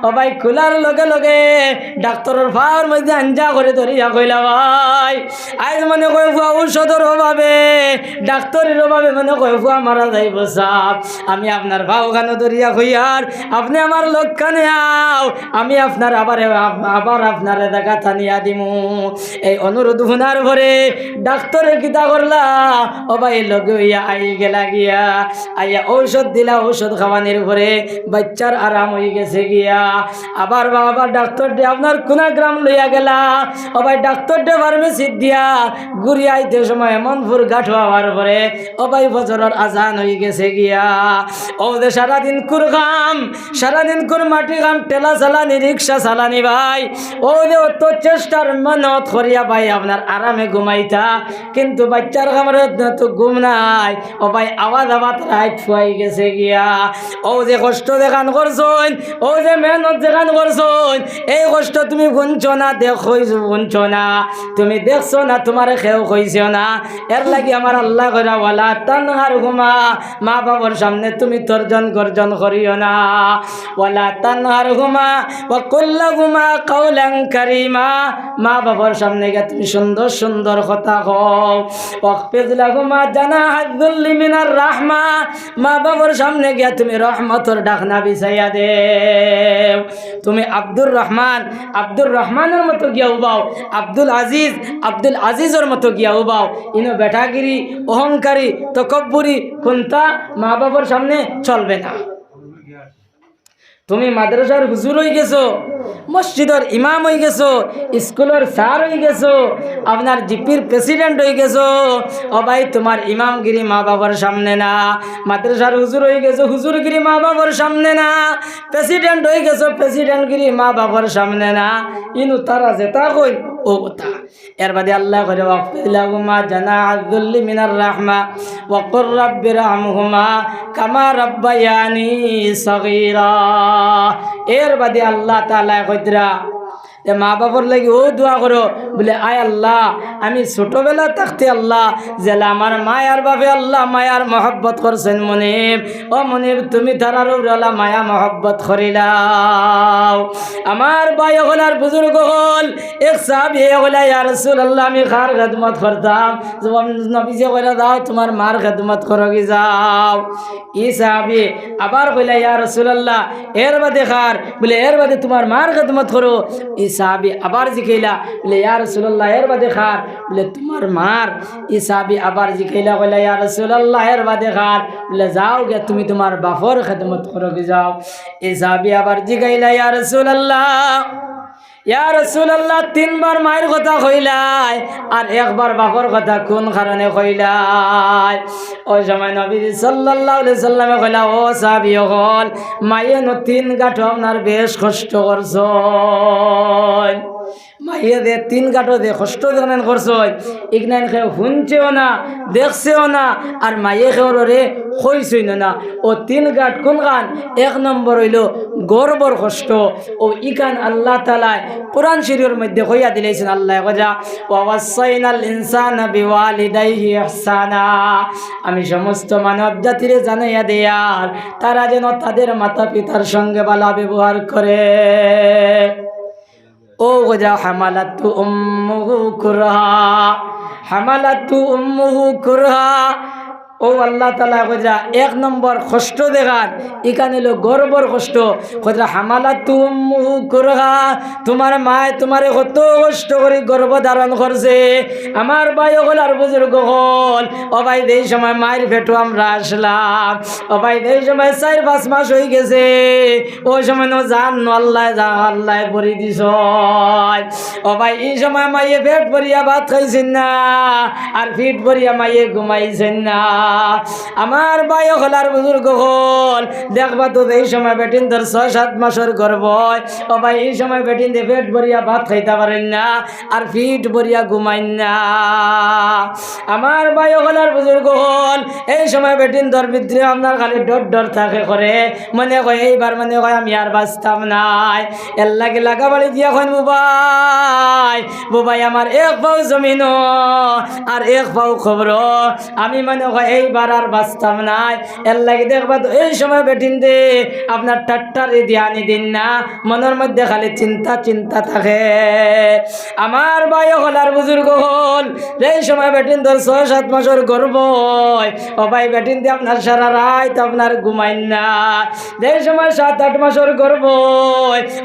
ও ভাই খোলার লগে লগে ডাক্তারের ফার মধ্যে আঞ্জা করে ধরিয়া কইলা, ভাই আজ মানে কই ভুয়া ঔষধের অভাবে, ডাক্তারের অভাবে মানে কই ভুয়া মারা যাইব সাহেব, আমি আপনার ভাও খানো ধরিয়া কইয়ার আপনি আমার লোকখানে আও, আমি আপনার আবার আপনার দেখা থানিয়া দিমু। এই অনুরোধ শোনার পরে ডাক্তারে কিতা করলা, ও ভাই লগে হইয়া আই গেলা গিয়া, আইয়া ঔষধ দিলা, ঔষধ খাওয়ানোর পরে বাচ্চার আরাম হয়ে গেছে গিয়া। আবার বাবা ডাক্তার ডে আপনার কোনা গ্রাম লইয়া গেলা, ও ভাই ডাক্তার ডে ফার্মেসি দিয়া ঘুরি আইতে সময় এমনপুর ঘাট হওয়ার পরে ও ভাই ফজরের আজান হয়ে গেছে গিয়া। ও যে সারাদিন কুর খাম, সারাদিন কুর মাটি খাম, টেলা চালানি, রিক্সা চালানি ভাই, ও যে অত চেষ্টার মেহনত করিয়া ভাই আপনার আরামে ঘুমাইতা, কিন্তু বাচ্চার খামার তো ঘুম নাই, ও ভাই আওয়াজ রাইত ফুয়াই গেছে গিয়া। ও যে কষ্ট দেখান করছন, ও যে মেহনত দেখান করছন, এই কষ্ট তুমি গুনছ না, দেখছো গুনছ না, তুমি দেখছো না, তোমার খেও কইছ না। এর লাগি আমার আল্লাহ কইরা, ওয়ালা তানহার হুমা, মা বাবার সামনে তুমি তর্জন গর্জন করিও না। ওয়ালা তানহার হুমা ওয়া কুল্লাহুমা কাওলান কারীমা, মা বাবার সামনে গিয়ে তুমি সুন্দর সুন্দর কথা কও। ওয়াকফিজ লাহুমা জানাহাদ যুল্লি মিনার রাহমা, মা বাবার সামনে গিয়ে তুমি রহমতের ডাকনা বিছাইয়া দেও। তুমি আব্দুর রহমানের মতো গিয়া উবাও, আব্দুল আজিজের মতো গিয়া উবাও। ইনো বেটাগিরি, অহংকারী, তকব্বুরি কোনটা মা বাবার সামনে চলবে না। তুমি মাদ্রাসার হুজুর হয়ে গেছো, মসজিদের ইমাম হয়ে গেছো, স্কুলের স্যার হয়ে গেছো, আপনার জিপির প্রেসিডেন্ট হয়ে গেছো, ও ভাই তোমার ইমামগিরি মা বাবার সামনে না। মাদ্রাসার হুজুর হয়ে গেছো, হুজুরগিরি মা বাবার সামনে না। প্রেসিডেন্ট হয়ে গেছো, প্রেসিডেন্টগিরি মা বাবার সামনে না। ইনু তারা যেটা কই ও কথা। এর বাদে আল্লাহ করে, ওয়াকফিলাহুমা জানাহাদ যুল্লি মিনার রাহমা ওয়া কুর রাব্বিরহামহুমা কামা রাব্বায়ানি সগীরা। এর বাদে আল্লাহ তাআলা কইরা মা বাবার লাগি ও দোয়া করো বলে আয় আল্লাহ আমি ছোটবেলা থাকতে আল্লাহ জেলা আমার মায়ার বাবে আল্লাহ মায়ার মহব্বত করছেন মনিব ও মনিব তুমি তারার আল্লাহ মায়া মহব্বত করিলাও। আমার ভাই হলার বুজুর্গ হল এক সাহাবী হলা ইয়া রাসূলুল্লাহ আমি খার খেদমত করতাম নবীজি কইরা দাও তোমার মার খেদমত করো কি যাও। ই সাহাবী আবার কইলা ইয়া রাসূলুল্লাহ এর বাদে খার বলে এর বাদে তোমার মার খেদমত করো। ই সাহাবী আবার জিকাইলা বলে ইয়া রাসূলুল্লাহ এর বাদে খার বলে তোমার মার। ই সাহাবী আবার জিকাইলা কইলা ইয়া রাসূলুল্লাহ এর বাদে খার বলে যাও গে তুমি তোমার বাপর খেদমত করো কি যাও। ই সাহাবী আবার জিকাইলা ইয়া রাসূলুল্লাহ ইয়া রাসূলুল্লাহ তিনবার মায়ের কথা কইলাই আর একবার বাপর কথা কোন কারণে কইলাই। ওই সময় নবী সাল্লাল্লাহু আলাইহি সাল্লামে কইলা ও সাহাবী হল মায়ে তিন গাঁঠো আপনার বেশ কষ্ট করছো মাইয়ে দে তিন গাঁঠো দে কষ্ট জানেন করছো ইগনাইন খেয়ে শুনছেও না দেখছেও না আর মাইয়ে খেওর রে কইছই না ও তিন গাঁঠ কোন গান এক নম্বর হইল গর্বর কষ্ট ও ইকান আল্লাহ তাআলা কোরআন শরীফের মধ্যে কইয়া দিলেছেন আল্লাহ কজা ওয়াসাইনাল ইনসানা বিওয়ালিদাইহি ইহসানা আমি সমস্ত মানব জাতিরে জানাইয়া দেয়ার তারা যেন তাদের মাতা পিতার সঙ্গে ভালো ব্যবহার করে। ও গজা হামালাতু উম্মুহু কুরহা হামালাতু উম্মুহু কুরহা ও আল্লাহ তাআলা কইরা এক নম্বর কষ্ট দেখান এখানে হলো গর্বর কষ্ট কইরা হামালাতু উম্মুহু কুরহা তোমার মা তোমারে কত কষ্ট করে গর্ভ ধারণ করছে। আমার ভাই হল আর বুজুর্গ হল ও ভাই এই সময় মায়ের পেটে আমরা আসলাম ও ভাই এই সময় 4-5 মাস হয়ে গেছে ওই সময় নো জান আল্লাহ যা আল্লাহ ভরি দিছ ও ভাই এই সময় মাইয়ে পেট ভরিয়া ভাত খাইছেন না আর পেট ভরিয়া মাইয়ে ঘুমাইছেন না। আমার ভাই হলার বুজুর্গ হল দেখবা তো এই সময় বেটিন তোর 6-7 মাসের গর্ভ ও ভাই এই সময় বেটিন দিয়ে পেট ভরিয়া ভাত খাইতে পারেন না আর পেট ভরিয়া ঘুমাইন না। আমার ভাই হলার বুজুর্গ হল এই সময় বেটিন তোর ভিতরে আপনার খালি ডর থাকে করে মনে কয় এইবার মনে কয় আমি আর বাঁচতাম নাই এর লাগে লাগা বাড়ি দিয়া কয় বুবাই আমার এক পাও জমিন আর এক পাও খবর আমি মনে হয় এইবার আর বাঁচতাম নাই এর লাগে দেখবা তো এই সময় বেটিন দে আপনার টাট্টারে ধ্যানি দিন না মনের মধ্যে খালি চিন্তা থাকে। আমার ভাই হলার বুজুর্গ হল এই সময় বেটিন তোর 6-7 মাসের গর্ভ ও ভাই বেটিন দিয়ে আপনার সারা রাত আপনার ঘুমাইন না এই সময় 7-8 মাসের গর্ভ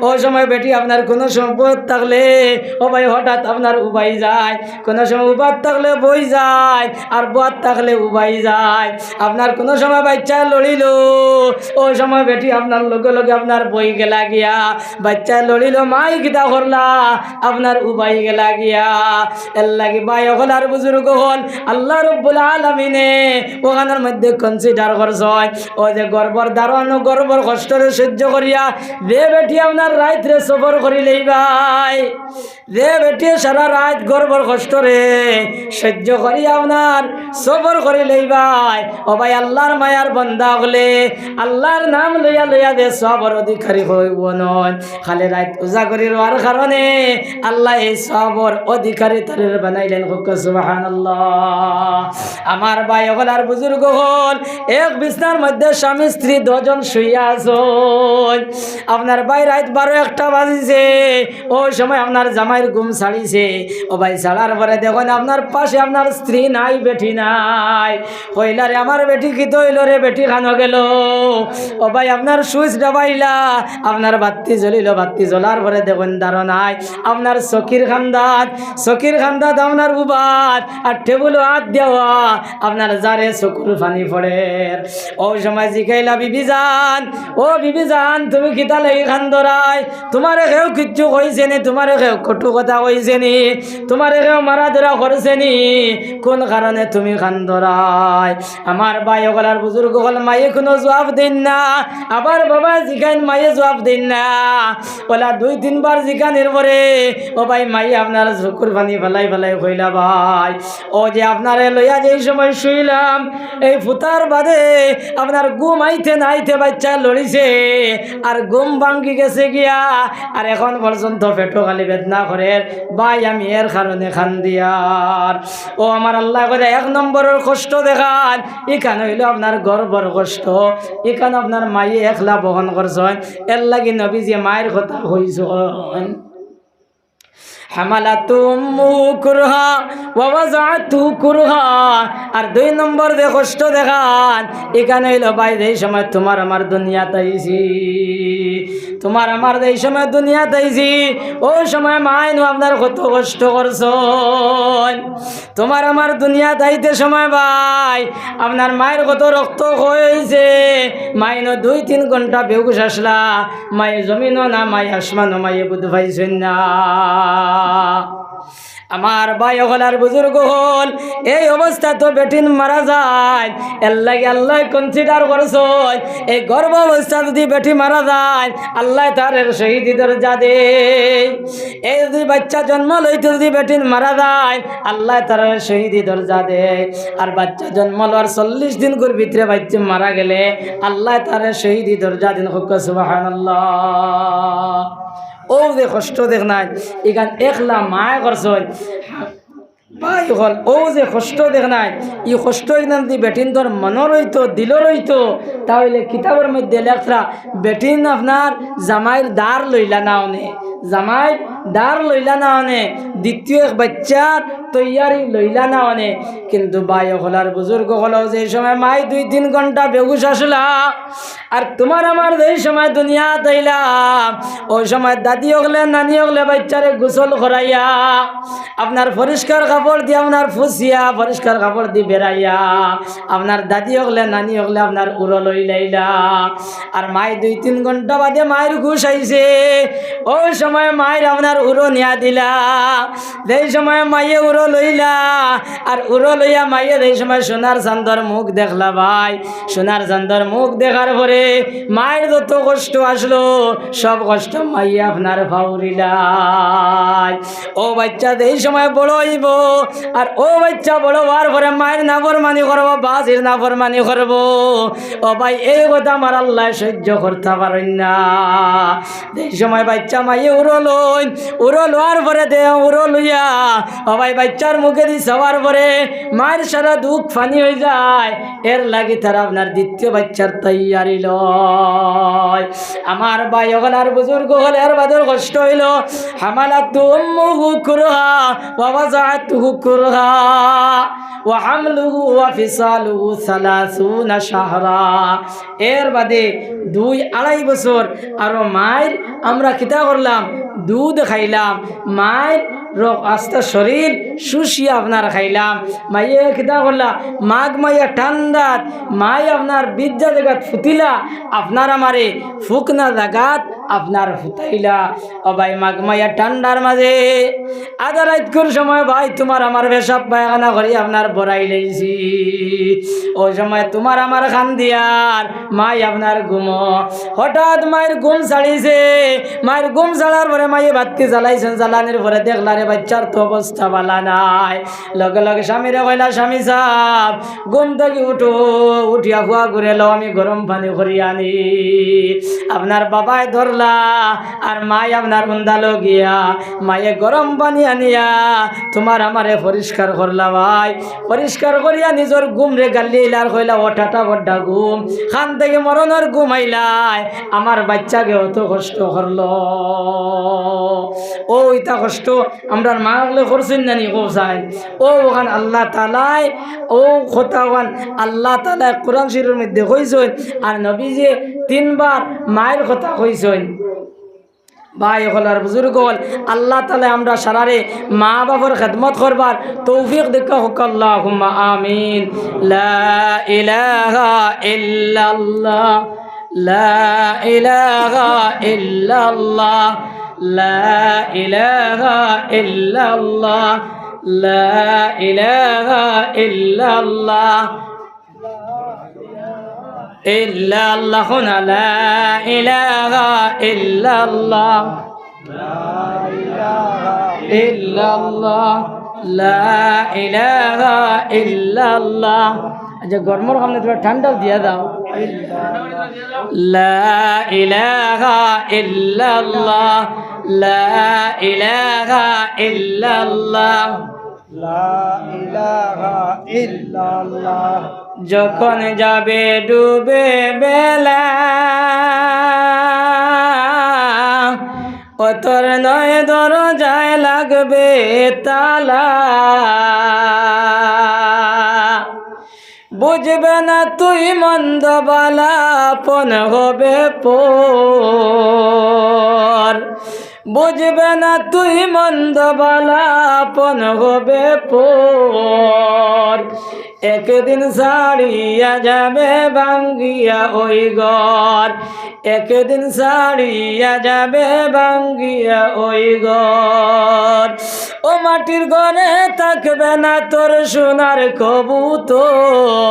ওই সময় বেটি আপনার কোনো সম্পদ থাকলে ও ভাই হঠাৎ আপনার উবাই যায় কোনো সময় উবাদ থাকলে বই যায় আর বাদ থাকলে উবাই যায় আপনার কোনো সময় বাচ্চা লড়িল ওই সময় বেটি আপনার লগে লগে আপনার বই গেলা গিয়া বাচ্চা লড়িল মাই গীতা করলা আপনার উবাই গেলা গিয়া এর লাগে ভাই হল আর বুজুর্গ হল আল্লাহ রাব্বুল আলামিনে ওখানের মধ্যে কনসিডার করছ ও যে গর্বর ধারণ গর্বর কষ্টরে সহ্য করিয়া যে বেটি আপনার রাত্রে সফর করিলেই ভাই যে বেটি সারা রাত গর্বর কষ্টরে সহ্য করিয়া আপনার সফর করিলেই ভাই ও ভাই আল্লাহর মায়ার বান্দা হলে আল্লাহর নাম লইয়া লইয়া দে সবর অধিকারী হইব নয় খালি রাত পূজা করি রোয়ার কারণে আল্লাহ এই সবর অধিকারী তাদের বানাইলেন সুবহানাল্লাহ। আমার ভাই হল আর বুজুর্গ হল এক বিছনার মধ্যে স্বামী স্ত্রী 2 জন শুইয়া আছেন আপনার ভাই রাত 12-1টা বাজিছে ওই সময় আপনার জামাইয়ের ঘুম ছাড়িছে ও ভাই ছাড়ার পরে দেখুন আপনার পাশে আপনার স্ত্রী নাই বেটি নাই কইলা রে আমার বেটি কি তৈল রে বেটি খানো গেল ও ভাই আপনার সুইচ ডাবাইলা আপনার বাতি জ্বলিল বাতি জ্বলার পরে দেখুন দাঁড়ো নাই আপনার চকির খান্দাত আপনার উবাদ আর টেবুল হাত দেওয়া আপনার যারে চকুর পানি পড়ে ওই সময় জিকাইলা বিবি জান ও বিবি জান তুমি কিতা লাগি খান্দরাই তোমারে কেউ কিচ্ছু কইছে নি তোমারে কেউ কটু কথা কইছে নি তোমারে কেউ মারা ধরা করছে নি কোন কারণে তুমি খান্দরাই নাই। আমার ভাই হলার বুজুর্গ হল মায়ে কোনো জবাব দেন না, আবার বাবা জিগাইন মায়ে জবাব দেন না। ওলা 2-3 বার জিগানের পরে ও ভাই মাই আপনার চকুর পানি ফেলাই ফেলাই কইলা ভাই ও যে আপনারে লইয়া যেই সময় শুইলাম এই ফুতার বাদে আপনার ঘুম আইতে নাইতে বাচ্চা লড়িছে আর ঘুম ভাঙ্গি গেছে গিয়া আর এখন পর্যন্ত পেটো খালি বেদনা করে ভাই আমি এর কারণে খান দিয়ার। ও আমার আল্লাহ করে 1 নম্বরের কষ্ট দেখান এখানে হইল আপনার গর্বর কষ্ট, এখানে আপনার মাইয়ে একলা বহন করছেন, এর লাগি নবী যে মায়ের কথা হইছেন হামালাতুম কুরহা ওয়া ওয়াযাতু কুরহা। আর 2 নম্বর যে কষ্ট দেখান এখানে হইল ভাই এই সময় তোমার আমার দুনিয়াতে আইছি, তোমার আমার এই সময় দুনিয়াতে আইছি ওই সময় মাইনু আপনার কত কষ্ট করছেন। তোমার আমার দুনিয়াতে আইতে সময় ভাই আপনার মায়ের কত রক্ত হয়েছে, মাইনু 2-3 ঘন্টা বেহুশ আসলা, মায়ে জমিনও না মায়ে আসমানও মায়ে বুধ পাইছেন না। আমার ভাই হলার বুজুর্গ হল এই অবস্থা তো বেটিন মারা যায় এর লাগে আল্লাহ কনসিডার করছেন এই গর্ভ অবস্থা যদি বেটি মারা যায় আল্লাহ তার শহীদি দরজা দেয়। এই যদি বাচ্চা জন্ম লইতে যদি বেটিন মারা যায় আল্লাহ তার শহীদি দরজা দেয়। আর বাচ্চা জন্ম লওয়ার 40 দিন করে ভিতরে বাচ্চা মারা গেলে আল্লাহ তার শহীদি দরজা দিন। সুবহানাল্লাহ। ও যে কষ্ট দেখ নাই এখান একলা মায় করছেন ভাই হল ও যে কষ্ট দেখ নাই এই কষ্ট এখান যদি বেটিন তোর মনের হইতো দিল রইতো তাহলে কিতাবের মধ্যে লেখরা বেটিন আপনার জামাইয়ের দার লইলা না অনে, জামাই দার লইলা না অনে, দ্বিতীয় এক বাচ্চার তৈয়ারি লইলা না অনে। কিন্তু ভাই হলার বুজুর্গ হলো যে সময় মাই 2-3 ঘন্টা বেহুশ আসলা আর তোমার আমার যে সময় দুনিয়া তৈলাম ওই সময় দাদি হলে নানি হলে বাচ্চারে গোসল করাইয়া আপনার পরিষ্কার কাপড় দিয়ে আপনার ফুসিয়া পরিষ্কার কাপড় দিয়ে বেড়াইয়া আপনার দাদি হলে নানি হলে আপনার উড়ো লইলাইলা। আর মাই 2-3 ঘন্টা বাদে মায়ের ঘুষ আইছে ওই সময় মায়ের আপনার উড়ো নিয়া দিলা, যেই সময় মাইয়ে উড়ো লইলা আর উড়ো লইয়া মাইয়ে এই সময় সোনার চান্দর মুখ দেখলা ভাই, সোনার চান্দর মুখ দেখার পরে মায়ের যত কষ্ট আসলো সব কষ্ট মাইয়ে আপনার ফাউরিলাই। ও বাচ্চা এই সময় বড় হইব আর ও বাচ্চা বড় হওয়ার পরে মায়ের নাফরমানি করবো বাসির নাফরমানি করবো। ও ভাই এই কথা আমার আল্লাহ সহ্য করতে পারেন না। এই সময় বাচ্চা মাইয়ে উড়ো লোয়ার পরে দে উড়ো লইয়া ও ভাই বাচ্চার মুখে দি সবার পরে মায়ের সারা দুঃখ ফানি হয়ে যায়, এর লাগি তারা আপনার দ্বিতীয় বাচ্চার তৈয়ারি লয়। আমার ভাই হলার বুজুর্গ হলে এর বাদর কষ্ট হইল হামালাতু উম্মুহু কুরহা ওয়া ওয়াযাতুহু কুরহা ওয়া হামলুহু ওয়া ফিসালুহু 30 শাহরা। এর বাদে 2-2.5 বছর আরো মায়ের আমরা কিতা করলাম দুধ খাইলাম, মায়ের আস্তে শরীর শুষিয়ে আপনার খাইলাম। মাইয়ে কিতা করলা মাঘ মাইয়া ঠান্ডাত মাই আপনার বিদ্যা জায়গাত ফুটিলা আপনার আমারে ফুকনা জায়গাত আপনার ফুটাইলা। ও ভাই মাঘ মাইয়া ঠান্ডার মাঝে আধা রাতকুর সময় ভাই তোমার আমার পেশাব পায়খানা করি আপনার বড়াই লাইছি, ওই সময় তোমার আমার খান দিয়ার মাই আপনার ঘুমো হঠাৎ মায়ের ঘুম ছাড়িছে। মায়ের ঘুম ছাড়ার পরে মাইয়ে বাতি জ্বালাইছেন, জ্বালানির পরে দেখলারে বাচ্চার তো অবস্থা ভালা নাই। লগে লগে স্বামীরে কইলা স্বামী সাহেব ঘুম থেকে উঠো, উঠিয়া ফুয়া ঘুরে লো আমি গরম পানি করি আনি। আপনার বাবায় ধরলা আর মাই আপনার উন্দালো গিয়া মায়ে গরম পানি আনিয়া তোমার আমারে পরিষ্কার করলা ভাই, পরিষ্কার করিয়া নিজের ঘুম রে গালিলার কইলা ওঠাটা বড্ডা ঘুম খান থেকে মরণের ঘুম আইলাই আমার বাচ্চাকে অত কষ্ট করলো। ও ইতা কষ্ট আমরা মা হলে করছেন নানি কোসাই ও ওখান আল্লাহ তালাই ও কথা ওখান আল্লাহ তালা কোরআন শরীফের মধ্যে কইছেন আর নবী যে 3 বার মায়ের কথা কইছেন। ভাই হলার বুজুর্গ হল আল্লাহ তালা আমরা সারারে মা বাবার খেদমত করবার তৌফিক দেখা হোক আল্লাহুম্মা আমিন। লা ইলাহা ইল্লাল্লাহ লা ইলাহা ইল্লাল্লাহ লা ইলাহা ইল্লাল্লাহ লা ইলাহা ইল্লাল্লাহ ইল্লাল্লাহু লা ইলাহা ইল্লাল্লাহ ইল্লাল্লাহ লা ইলাহা ইল্লাল্লাহ। আচ্ছা গরমের সামনে তোমরা ঠান্ডাও দিয়া দাও। লা ইলাহা ইল্লাল্লাহ লা ইলাহা ইল্লাল্লাহ লা ইলাহা ইল্লাল্লাহ। যখন যাবে ডুবে বেলা অতর নয় দরজায় লাগবে তালা, বুঝবে না তুই মন্দ বালা আপন হবে পর, বুঝবে না তুই মন্দ বালা আপন হবে পর। একদিন ছাড়িয়া যাবে ভাঙ্গিয়া ওই ঘর, একদিন ছাড়িয়া যাবে ভাঙ্গিয়া ওই ঘর। ও মাটির ঘরে থাকবে না তোর সোনার কবুতর,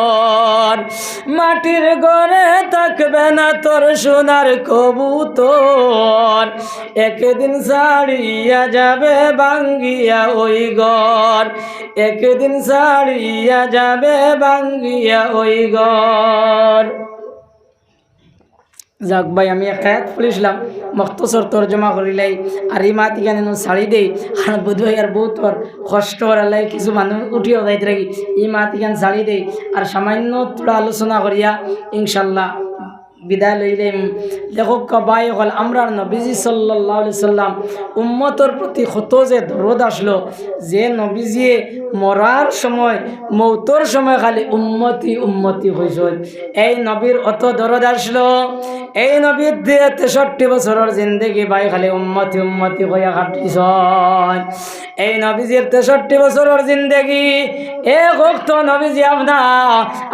মাটির ঘরে থাকবে না তোর সোনার কবুতর। একদিন ছাড়িয়া যাবে ভাঙ্গিয়া ওই ঘর, একদিন ছাড়িয়া যাবে ভাঙ্গিয়া ওই ঘর। যাক ভাই আমি এক হায়াত পড়েছিলাম মখতসর তর্জমা করিলাই আর এই মাতি গান শাড়ি দেই আর বুধ ভাই আর বহুত কষ্ট আল্লাহ কিছু মানুষ উঠিও যাইতে রাখি এই মাতি গান শাড়ি দেই আর সামান্য তোরা আলোচনা করিয়া ইনশাল্লাহ বিদায় লইলেন। লেখক কবাই হল আমরা নবীজি সাল্লাল্লাহু আলাইহি সাল্লাম উম্মতর প্রতি কত যে দরদ আসলো, যে নবীজিয়ে মরার সময় মৌতর সময় খালি উম্মতি উম্মতি হয়েছিল। এই নবীর অত দরদ আসলো, এই নবীর 63 বছরের জিন্দগি ভাই খালি উম্মতি উম্মতি হইয়া কাটিছ। এই নবীজির 63 বছরের জিন্দগি এক ভক্ত নবীজি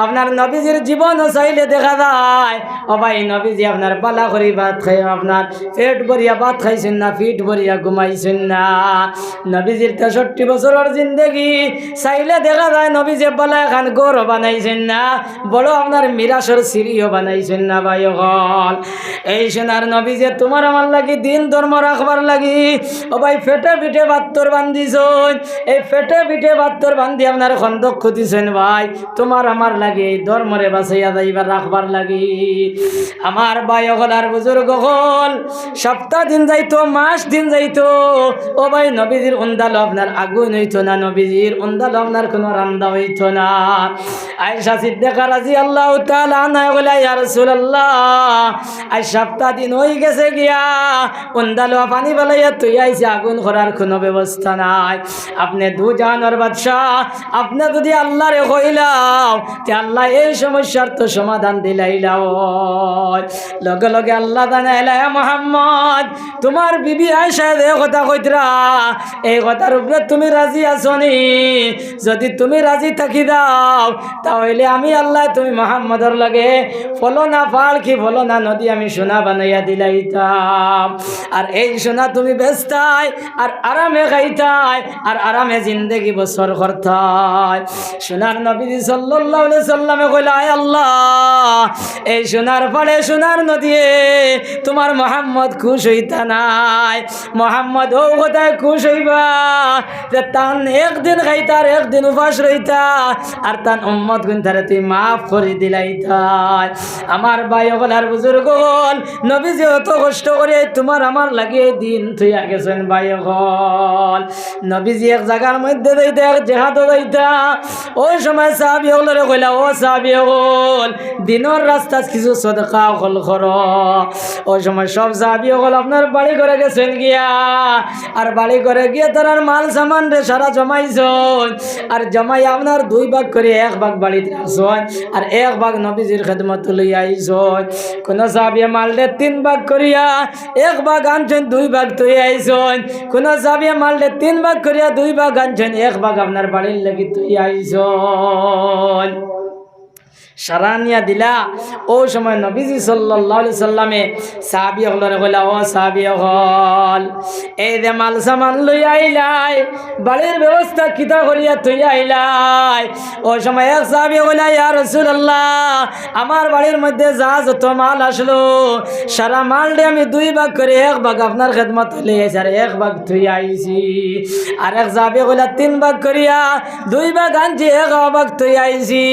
আপনার নবীজির জীবন চাইলে দেখা যায় ও ভাই নবীজি আপনার পালা করি ভাত খাই, আপনার পেট ভরিয়া ভাত খাইছেন না, ফিট ভরিয়া ঘুমাইছেন না। নবীজির 63 বছরের জিন্দগি চাইলে দেখা যায় নবীজি পালা এখন গড় বানাইছেন না, বড় আপনার মিরাসর সিঁড়িও বানাইছেন না। ভাই হল এই সোনার নবীজি তোমার আমার লাগি দিন ধর্ম রাখবার লাগি ও ভাই ফেটে পিঠে বাত্তর বান্ধিছ, এই ফেটে পিঠে বাত্তর বান্ধি আপনার খন্দক খুঁজিছেন ভাই তোমার আমার লাগে এই ধর্মরে বাঁচাইয়া যাইবার রাখবার লাগি। আমার ভাই হল আর বুজুর্গ হল সপ্তাহ দিন যাইতো, মাস দিন যাইতো ও ভাই নবীজির উন্দালো আপনার আগুন হইতো না, নবীজির উন্দালো আপনার কোনো রান্দা হইতো না। আয়েশা সিদ্দিকা রাদিয়াল্লাহু তাআলা আনহা বলে ইয়া রাসূলুল্লাহ আজ সপ্তাহ দিন হয়ে গেছে গিয়া উন্দালো পানি বালাইয়া তুই আইছে, আগুন করার কোনো ব্যবস্থা নাই। আপনি দু জাহানের বাদশাহ, আপনি যদি আল্লাহরে কইলাও তে আল্লাহ এই সমস্যার তো সমাধান দিলাইলাও। লগে লগে আল্লাহ জানাইলা মুহাম্মদ তোমার বিবি আয়েশা এই কথা কইতরা, এই কথার উপরে তুমি রাজি আছো নি? যদি তুমি রাজি থাকি দাও তাহলে আমি আল্লাহ তুমি মুহাম্মদর লাগে ফলো না পাল কি ফলো না নদী আমি সোনা বানাইয়া দিলাইতাম, আর এই সোনা তুমি বেচতাই আর আরামে খাইতাই আর আরামে জিন্দেগি বছর করতাই। সোনার নবী সাল্লাল্লাহু আলাইহি সাল্লামে কইলা আয় আল্লাহ এই সোনার পাড়ে সোনার নদী তোমার মুহাম্মদ খুশ হইতা নাই, মুহাম্মদ ও কোথায় খুশ হইবা যে তান একদিন খাইতার একদিন উপাস রইতা আর তান উম্মত গুনতারে তুই মাফ করে দিলাইতাই। আমার ভাই হলার বুজুর্গ হল নবীজি অত কষ্ট করে তোমার আমার লাগে দিন থইয়া গেছেন। ভাই হল নবীজি এক জায়গার মধ্যে যাইতে এক জেহাদ যাইতা, ওই সময় সাহাবী হলরে কইলা ও সাহাবী হল দিনের রাস্তা কিছু সদকা হল কর। ওই সময় সব সাহাবী হল আপনার বাড়ি করে গেছেন গিয়া, আর বাড়ি করে গিয়ে তার মাল সামান রে সারা জমাইছেন, আর জমাই আপনার 2 ভাগ করে 1 ভাগ বাড়িতে আসছেন আর 1 ভাগ নবীজির খেদমত লইয়া আইছেন। কোন সাহাবী মাল রে 3 ভাগ করিয়া 1 ভাগ আনছেন 2 ভাগ তুই আইছেন, কোন সাহাবী মাল রে 3 ভাগ করিয়া 2 ভাগ আনছেন 1 ভাগ আপনার বাড়ির লাগি তুই আইছেন। সারানিয়া দিলা ও সময় নবীজি সাল্লাল্লাহু আলাইহি সাল্লামে সাহাবী হলরে কইলা ও সাহাবী হল এই যে মাল সামান লই আইলাই বাড়ির ব্যবস্থা কিতা করিয়া তুই আইলাই ও সময় এক সাহাবী কইলা ইয়া রাসূলুল্লাহ আমার বাড়ির মধ্যে যা যত মাল আসলো সারা মাল দিয়ে আমি 2 ভাগ করে 1 ভাগ আপনার খেদমত লই আইছি আর 1 ভাগ তুই আইছি আর এক সাহাবী কইলা 3 ভাগ করিয়া 2 ভাগ আনছি 1 ভাগ তুই আইছি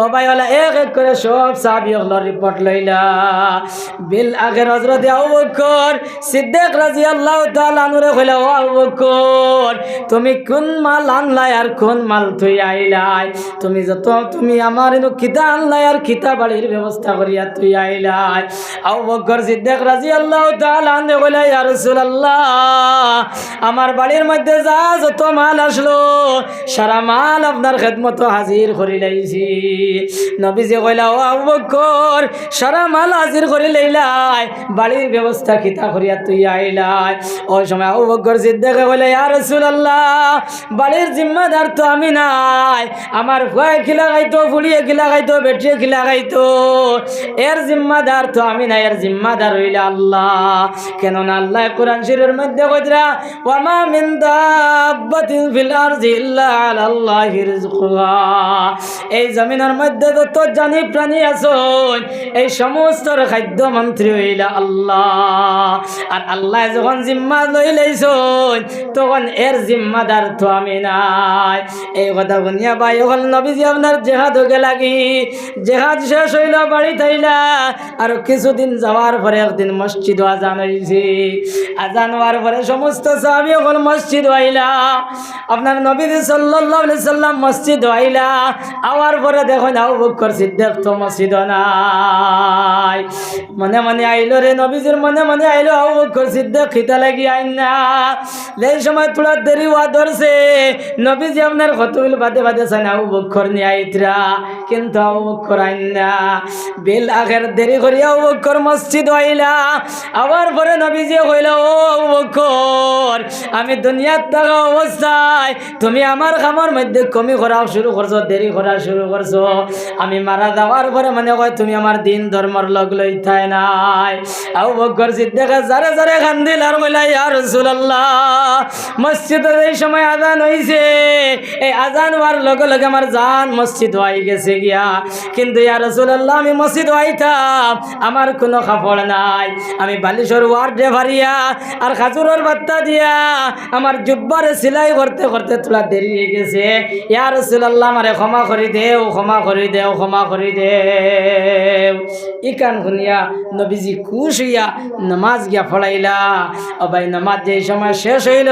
ও ভাই ওলা এক এক করে সব সাহাবী হলর রিপোর্ট লইলা বিল আখির হযরত আবু বকর সিদ্দিক রাদিয়াল্লাহু তাআলা আনহুরে কইলা ও আবু বকর তুমি কোন মাল আনলাই আর কোন মাল তুই আইলাই তুমি আমার এনো কিতা আনলাই আর কিতা বাড়ির ব্যবস্থা করিয়া তুই আইলাই আবু বকর সিদ্দিক রাদিয়াল্লাহু তাআলা আনহু কইলা ইয়া রাসূলুল্লাহ আমার বাড়ির মধ্যে যা যত মাল আসলো সারা মাল আপনার খেদমত হাজির করি লাইছি নবীজি কইলা ও আবু বকর সারা মাল হাজির করি লইলাই বাড়ির ব্যবস্থা কিতা করিয়া তুই আইলাই ওই সময় আবু বকর সিদ্দিক কইলা ইয়া রাসূলুল্লাহ বাড়ির জিম্মাদার তো আমি নাই আমার ফুয়ায় কি লাগাইতো ফুড়িয়ে কি লাগাইতো বেটিয়ে কি লাগাইতো এর জিম্মাদার তো আমি নাই এর জিম্মাদার হইলা আল্লাহ কেননা আল্লাহ কোরআন শরীফের মধ্যে কইরা ওয়া মা মিন দাব্বাতিন ফিল আরজি ইল্লা আলাল্লাহি রিজকুহা এই জমিনের মধ্যে যত জানি প্রাণী আছে এই সমস্ত খাদ্য মন্ত্রী হইলা আল্লাহ আর আল্লাহ যখন জিম্মা লই লইছেন তখন এর জিম্মাদার তো আমি নাই এই কথা শুনিয়া ভাই হল নবীজি আপনার জেহাদ হয়ে লাগি জেহাদ শেষ হইল বাড়ি থাইলা আর কিছুদিন যাওয়ার পরে একদিন মসজিদ আজান হইছে আজান হওয়ার পরে সমস্ত সাহাবী হল মসজিদ আইলা আপনার নবীজি সাল্লাল্লাহু আলাইহি সাল্লাম মসজিদ আইলা আওয়ার পরে দেখুন আবু বকর সিদ্দিক তো মসজিদ নাই মনে মনে আইলো রে নবীজির মনে মনে আইলো আবু বকর সিদ্দিক খিতা লাগি আইন না এই সময় তোরা দেরি হওয়া ধরছে নবীজি আপনার কতগুলো বাদে বাদে চান আবু বকর নিয়ে আইতরা কিন্তু আবু বকর আইন না বিল আখের দেরি করিয়া আবু বকর মসজিদ আইলা আবার পরে নবীজি কইলা ও আবু বকর আমি দুনিয়ার থাকা অবস্থায় তুমি আমার খামার মধ্যে কমি করা শুরু করছো দেরি করা শুরু করছো আমি মারা যাওয়ার পরে মনে হয় তুমি আমার দিন ধর্মর লগ লইতাই নাই আবু বকর সিদ্দিক জারে জারে কান্দিল আর কইলা ইয়া রাসূলুল্লাহ মসজিদে এই সময় আজান হইছে এই আজান হওয়ার লগে লগে আমার জান মসজিদ হয়ে গেছে গিয়া কিন্তু ইয়া রাসূলুল্লাহ আমি মসজিদ হইতাম আমার কোনো কাপড় নাই আমি বালিশর ওয়ার্ডে ভারিয়া আর খাজুরের বাত্তা দিয়া আমার জুব্বারে সেলাই করতে করতে তোলা দেরি হয়ে গেছে ইয়া রাসূলুল্লাহ আমারে ক্ষমা করে দেও ক্ষমা করে দেও ক্ষমা করে দেও ইকান শুনিয়া নবীজি খুশ হইয়া নামাজ গিয়া পড়াইলা ও ভাই নামাজ যে সময় শেষ হইল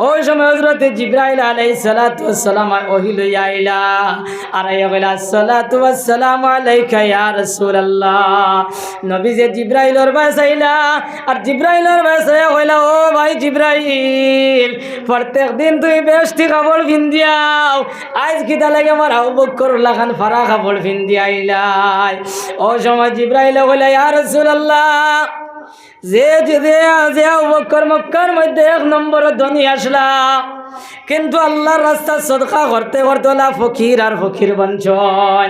ওই সময় হযরত জিবরাইল আলাইহিস সালাতু ওয়াস সালাম ওহি লইয়া আইলা আর আইয়া কইলা আসসালাতু ওয়াস সালামু আলাইকা ইয়া রাসূলুল্লাহ নবীজি জিবরাইলের বাস আইলা আর জিবরাইলের বাস আইয়া কইলা ও ভাই জিবরাইল প্রত্যেক দিন তুই বেশটি কাপড় পিন্দিয়াও আজ কিতা লাগে আমার আবু বকর লাখান ফারা কাপড় পিন্দি আইলাই ও সময় জিবরাইল কইলা ইয়া রাসূলুল্লাহ যে আবু বকর মক্কার মধ্যে 1 নম্বর ধনী আসলা কিন্তু আল্লাহর রাস্তা সদকা করতে করতে ওলা ফকির আর ফকির বঞ্চন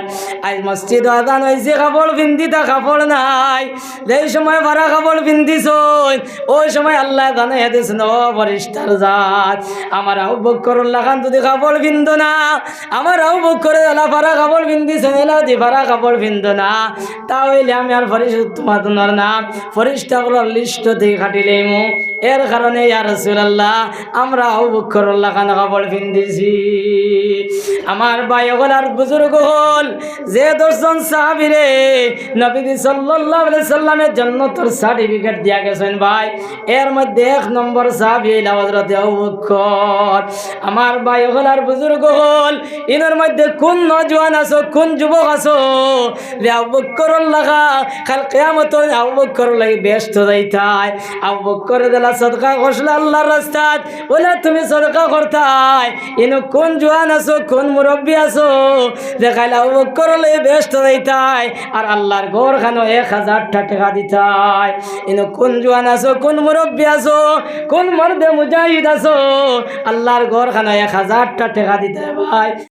আজ মসজিদ আজান হয়েছে কাপড় পিন্দিতা কাপড় নাই যেই সময় ভাড়া কাপড় পিন্দিস ওই সময় আল্লাহ জানাইয়া দিয়েছেন ও ফেরেশতার জাত আমার আবু বকর লাগান যদি কাপড় পিন্দ না আমার আবু বকর এলা ভাড়া কাপড় পিন্দিছেন এলা যদি ভাড়া কাপড় পিন্দ না তাহলে আমি আর ফেরেশতা তোমার নাম ফেরেশতাগুলোর লিস্ট থেকে কাটিলেই এর কারণে ইয়া রাসূলুল্লাহ আমরা আবু বকর লাগান কাপড় পিন্দিছি আমার ভাই হল আর বুজুর্গ হল যে 10 জন সাহাবীরে নবী সাল্লাল্লাহু আলাইহি সাল্লামের জান্নাতের সার্টিফিকেট দিয়া গেছেন ভাই এর মধ্যে 1 নম্বর সাহাবী হযরত আবু বকর আমার ভাই হল আর বুজুর্গ হল ইনার মধ্যে কোন নওজোয়ান আছো কোন যুবক আছো যে আবু বকর লাগা কাল কিয়ামত আবু বকর লাগি ব্যস্ত যাইতাই আবু বকর দেলা সদকা করছলা আল্লাহর রাস্তায় বলে তুমি সদকা করতাই ইনো কোন জওয়ান আছো কোন মুরব্বী আছো দেখাইলা আবু বকর লাগি ব্যস্ত যাইতাই আর আল্লাহর ঘর খানো 1000 টাকা দিতাই ইনো কোন জওয়ান আছো কোন মুরব্বী আছো কোন মর্দে মুজাহিদ আছো আল্লাহর ঘর খানো 1000 টাকা দিতাই ভাই